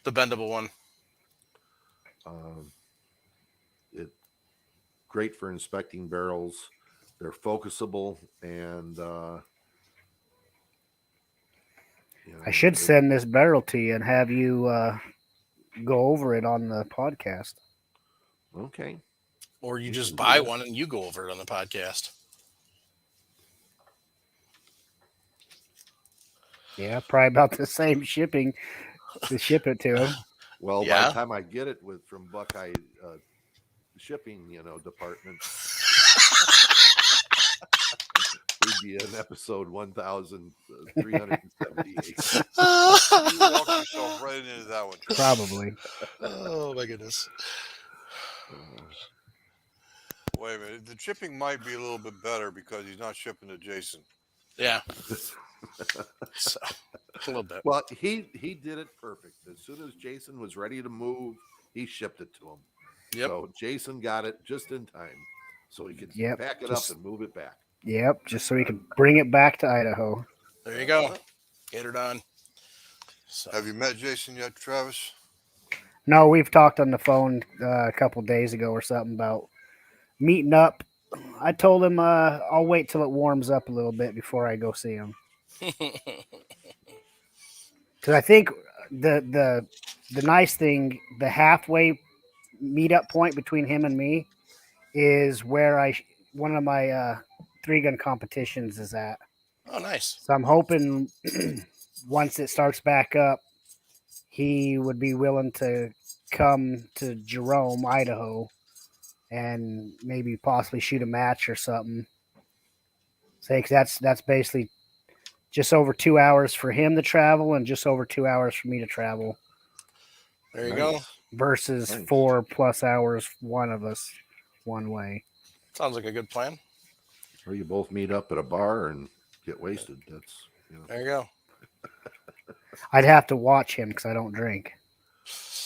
[SPEAKER 1] bendable one.
[SPEAKER 2] It great for inspecting barrels. They're focusable, and
[SPEAKER 5] I should send this barrel to you and have you go over it on the podcast.
[SPEAKER 2] Okay.
[SPEAKER 1] Or you
[SPEAKER 2] We
[SPEAKER 1] just
[SPEAKER 2] can do
[SPEAKER 1] buy
[SPEAKER 2] that.
[SPEAKER 1] one and you go over it on the podcast.
[SPEAKER 5] Yeah, probably about the same shipping to ship it to him.
[SPEAKER 2] Well, by
[SPEAKER 1] Yeah.
[SPEAKER 2] the time I get it from Buckeye shipping, department, we'd be in episode 1378.
[SPEAKER 4] You walked yourself right into that one, Travis.
[SPEAKER 5] Probably.
[SPEAKER 1] Oh my goodness.
[SPEAKER 4] Wait a minute. The shipping might be a little bit better because he's not shipping to Jason.
[SPEAKER 1] Yeah. So, a little bit.
[SPEAKER 2] Well, he did it perfect. As soon as Jason was ready to move, he shipped it to him.
[SPEAKER 1] Yep.
[SPEAKER 2] So Jason got it just in time. so he could
[SPEAKER 5] Yep,
[SPEAKER 2] pack it
[SPEAKER 5] just-
[SPEAKER 2] up and move it back.
[SPEAKER 5] Yep, just so we could bring it back to Idaho.
[SPEAKER 1] There you go. Get her done. So,
[SPEAKER 4] Have you met Jason yet, Travis?
[SPEAKER 5] No, we've talked on the phone a couple days ago or something about meeting up. I told him I'll wait till it warms up a little bit before I go see him. Because I think the nice thing, the halfway meetup point between him and me, is where one of my 3-gun competitions is at.
[SPEAKER 1] oh, nice.
[SPEAKER 5] So I'm hoping once it starts back up, he would be willing to come to Jerome, Idaho, and maybe possibly shoot a match or something. Say, 'cause that's basically just over 2 hours for him to travel and just over 2 hours for me to travel
[SPEAKER 1] There you
[SPEAKER 2] Nice.
[SPEAKER 1] go.
[SPEAKER 5] versus
[SPEAKER 2] Nice.
[SPEAKER 5] 4+ hours, one of us, one way.
[SPEAKER 1] Sounds like a good plan.
[SPEAKER 2] Or you both meet up at a bar and get wasted. That's
[SPEAKER 1] There you go.
[SPEAKER 5] I'd have to watch him because I don't drink.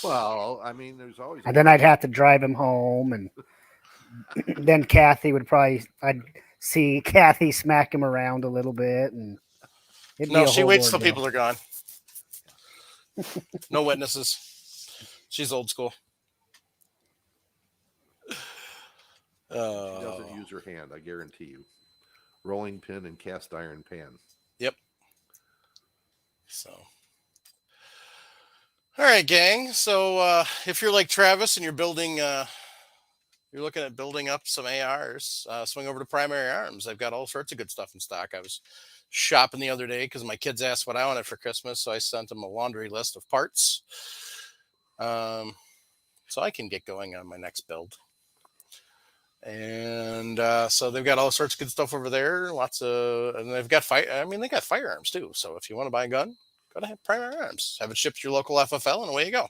[SPEAKER 2] Well, I mean, there's always.
[SPEAKER 5] And then I'd have to drive him home, and then I'd see Kathy smack him around a little bit, and it'd be
[SPEAKER 1] No,
[SPEAKER 5] a
[SPEAKER 1] she
[SPEAKER 5] whole
[SPEAKER 1] waits till
[SPEAKER 5] ordeal.
[SPEAKER 1] people are gone. No witnesses. She's old school.
[SPEAKER 2] She doesn't use her hand, I guarantee you. Rolling pin and cast iron pan.
[SPEAKER 1] So, all right, gang. So, if you're like Travis and you're looking at building up some ARs, swing over to Primary Arms. They've got all sorts of good stuff in stock. I was shopping the other day because my kids asked what I wanted for Christmas, so I sent them a laundry list of parts, so I can get going on my next build. And so they've got all sorts of good stuff over there. And they've got they got firearms too. So if you want to buy a gun, go to Primary Arms. Have it shipped to your local FFL, and away you go.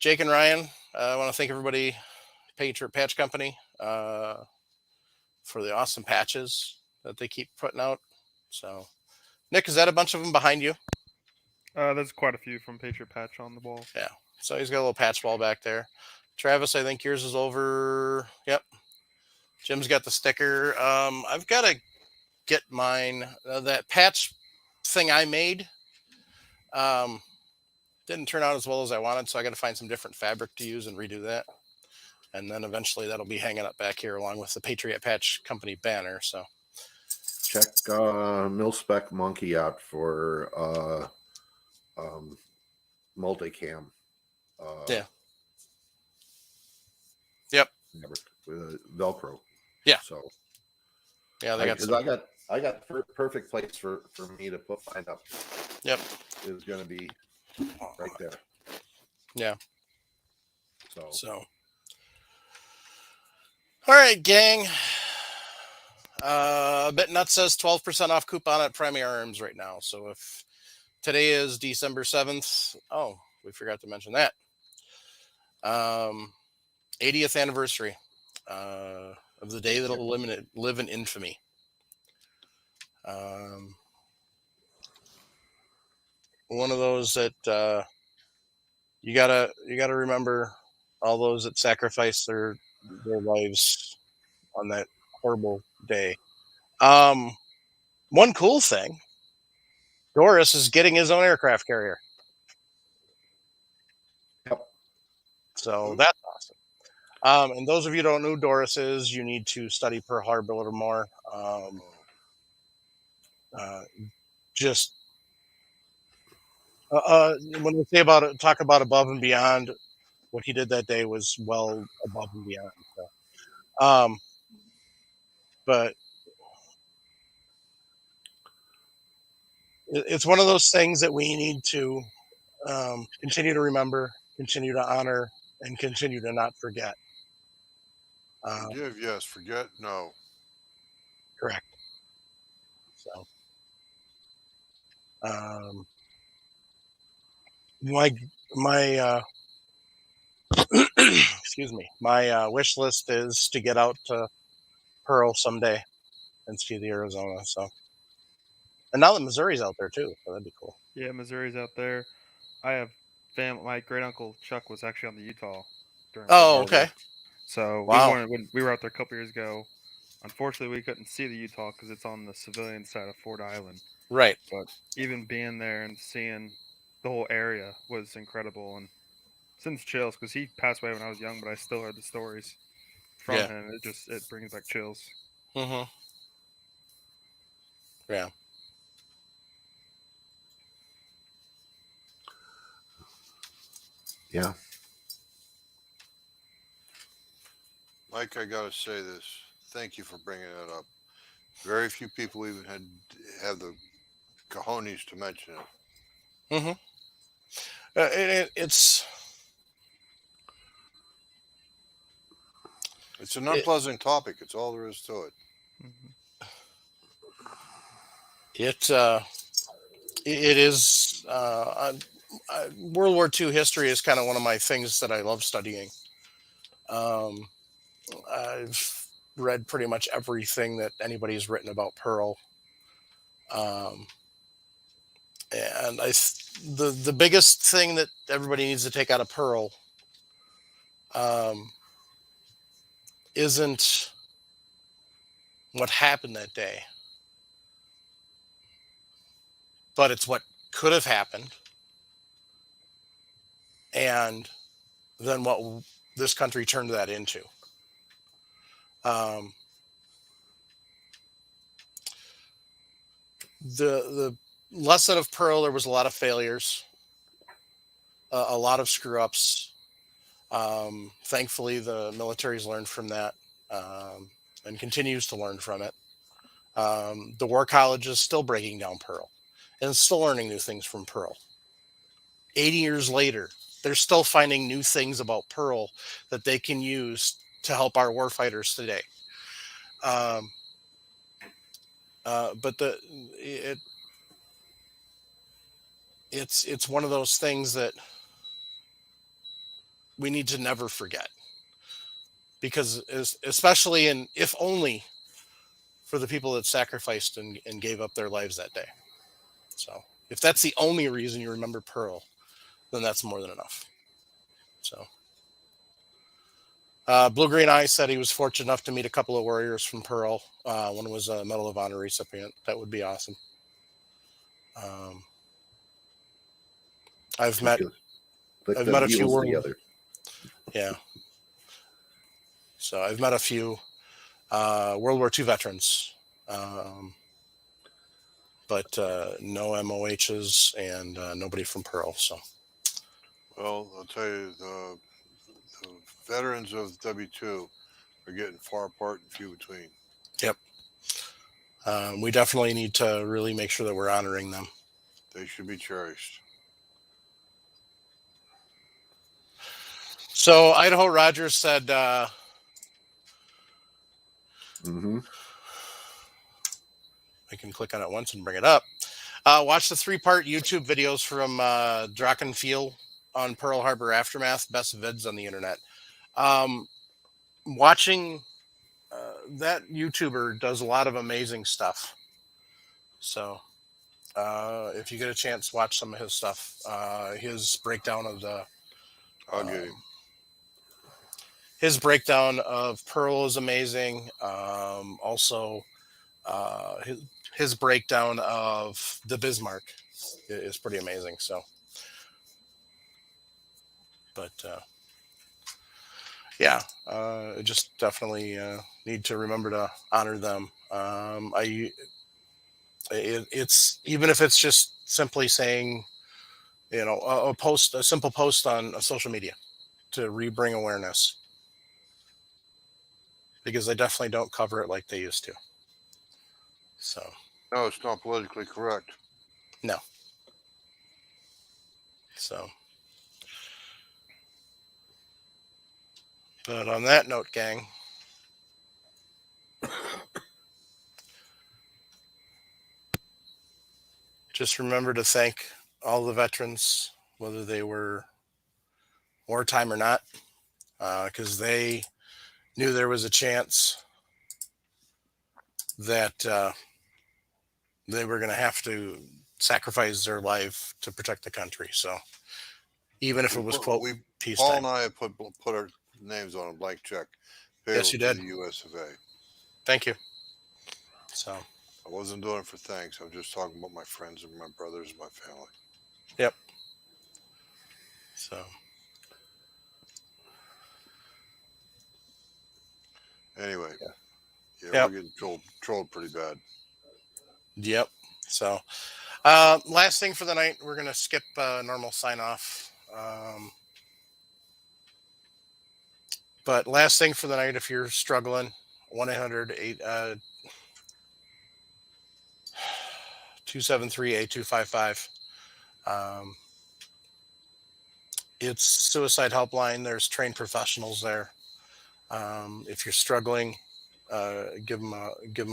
[SPEAKER 1] Jake and Ryan, I want to thank everybody, Patriot Patch Company, for the awesome patches that they keep putting out. So, Nick, is that a bunch of them behind you?
[SPEAKER 3] There's quite a few from Patriot Patch on the wall.
[SPEAKER 1] Yeah. So he's got a little patch wall back there. Travis, I think yours is over. Yep. Jim's got the sticker. I've got to get mine. That patch thing I made didn't turn out as well as I wanted, so I got to find some different fabric to use and redo that. And then eventually that'll be hanging up back here along with the Patriot Patch Company banner. So
[SPEAKER 2] Check Mil-Spec Monkey out for multicam.
[SPEAKER 1] Yeah. Yep.
[SPEAKER 2] Velcro.
[SPEAKER 1] Yeah.
[SPEAKER 2] So
[SPEAKER 1] yeah, they got some.
[SPEAKER 2] I got perfect place for me to put mine up.
[SPEAKER 1] Yep.
[SPEAKER 2] Is going to be right there.
[SPEAKER 1] Yeah.
[SPEAKER 2] So
[SPEAKER 1] All right, gang. BitNut says 12% off coupon at Primary Arms right now. So if today is December 7th, oh, we forgot to mention that. 80th anniversary of the day that'll live in infamy. One of those that you gotta remember all those that sacrificed their lives on that horrible day. One cool thing, Doris is getting his own aircraft carrier.
[SPEAKER 2] Yep.
[SPEAKER 1] So that's awesome. And those of you who don't know who Doris is, you need to study Pearl Harbor a little more. When we talk about above and beyond, what he did that day was well above and beyond. So, but it's one of those things that we need to continue to remember, continue to honor, and continue to not forget.
[SPEAKER 4] Forgive, yes. Forget, no.
[SPEAKER 1] Correct. So, my excuse me, my wish list is to get out to Pearl someday and see the Arizona. So, and now that Missouri's out there too, so that'd be cool.
[SPEAKER 3] Yeah, Missouri's out there. I have my great uncle Chuck was actually on the Utah during Pearl
[SPEAKER 1] Oh,
[SPEAKER 3] Harbor.
[SPEAKER 1] okay.
[SPEAKER 3] So
[SPEAKER 1] Wow.
[SPEAKER 3] we wanted when we were out there a couple years ago. Unfortunately, we couldn't see the Utah because it's on the civilian side of Ford Island.
[SPEAKER 1] Right.
[SPEAKER 3] But even being there and seeing the whole area was incredible and sends chills because he passed away when I was young, but I still heard the stories from
[SPEAKER 1] Yeah.
[SPEAKER 3] him. It brings back chills.
[SPEAKER 1] Mm-hmm. Yeah.
[SPEAKER 2] Yeah.
[SPEAKER 4] Mike, I gotta say this. Thank you for bringing that up. Very few people even have the cojones to mention it.
[SPEAKER 1] Mm-hmm. It's
[SPEAKER 4] It's an unpleasant topic. It's all there is to it.
[SPEAKER 3] Mm-hmm.
[SPEAKER 1] it is World War II history is kind of one of my things that I love studying. I've read pretty much everything that anybody's written about Pearl. Um, and the biggest thing that everybody needs to take out of Pearl isn't what happened that day, but it's what could have happened, and then what this country turned that into. Um, the lesson of Pearl, there was a lot of failures, a lot of screw ups. Thankfully, the military's learned from that, and continues to learn from it. The War College is still breaking down Pearl and still learning new things from Pearl. 80 years later, they're still finding new things about Pearl that they can use to help our warfighters today. But it's one of those things that we need to never forget, because especially in, if only for the people that sacrificed and gave up their lives that day. So if that's the only reason you remember Pearl, then that's more than enough. So Blue Green Eye said he was fortunate enough to meet a couple of warriors from Pearl. One was a Medal of Honor recipient. That would be awesome. I've met a few
[SPEAKER 2] together.
[SPEAKER 1] Yeah. So I've met a few World War II veterans, but no MOHs and nobody from Pearl. So,
[SPEAKER 4] Well, I'll tell you, the veterans of W2 are getting far apart and few between.
[SPEAKER 1] yep. We definitely need to really make sure that we're honoring them.
[SPEAKER 4] They should be cherished.
[SPEAKER 1] So Idaho Rogers said,
[SPEAKER 2] Mm-hmm.
[SPEAKER 1] I can click on it once and bring it up. Watch the 3-part YouTube videos from Drachenfeel on Pearl Harbor Aftermath. Best vids on the internet. Watching that YouTuber does a lot of amazing stuff. So if you get a chance, watch some of his stuff. His breakdown of the
[SPEAKER 4] I'll get him.
[SPEAKER 1] his breakdown of Pearl is amazing. Also, his breakdown of the Bismarck is pretty amazing. So, but yeah, just definitely need to remember to honor them. It's even if it's just simply saying, a simple post on social media to bring awareness, because they definitely don't cover it like they used to. So
[SPEAKER 4] No, it's not politically correct.
[SPEAKER 1] no. So, but on that note, gang, just remember to thank all the veterans, whether they were wartime or not, because they knew there was a chance that they were going to have to sacrifice their life to protect the country. So even if it was, quote,
[SPEAKER 4] Paul
[SPEAKER 1] peacetime.
[SPEAKER 4] and I have put our names on a blank check.
[SPEAKER 1] Yes, you did.
[SPEAKER 4] To the US of A.
[SPEAKER 1] Thank you. So,
[SPEAKER 4] I wasn't doing it for thanks. I'm just talking about my friends and my brothers and my family.
[SPEAKER 1] yep. So,
[SPEAKER 4] Anyway,
[SPEAKER 2] Yeah.
[SPEAKER 1] Yep.
[SPEAKER 4] we're getting trolled pretty bad.
[SPEAKER 1] yep. So, last thing for the night, we're going to skip normal sign off. But last thing for the night, if you're struggling, 1-800-273-8255. It's suicide helpline. There's trained professionals there. If you're struggling, give them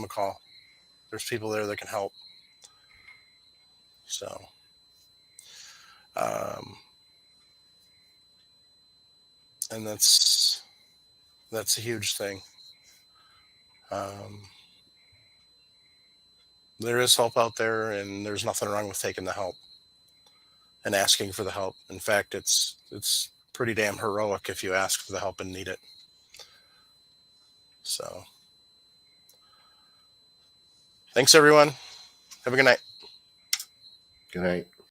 [SPEAKER 1] a call. There's people there that can help. So, and that's a huge thing. There is help out there, and there's nothing wrong with taking the help and asking for the help. In fact, it's pretty damn heroic if you ask for the help and need it. So, thanks everyone. Have a good night.
[SPEAKER 2] Good night.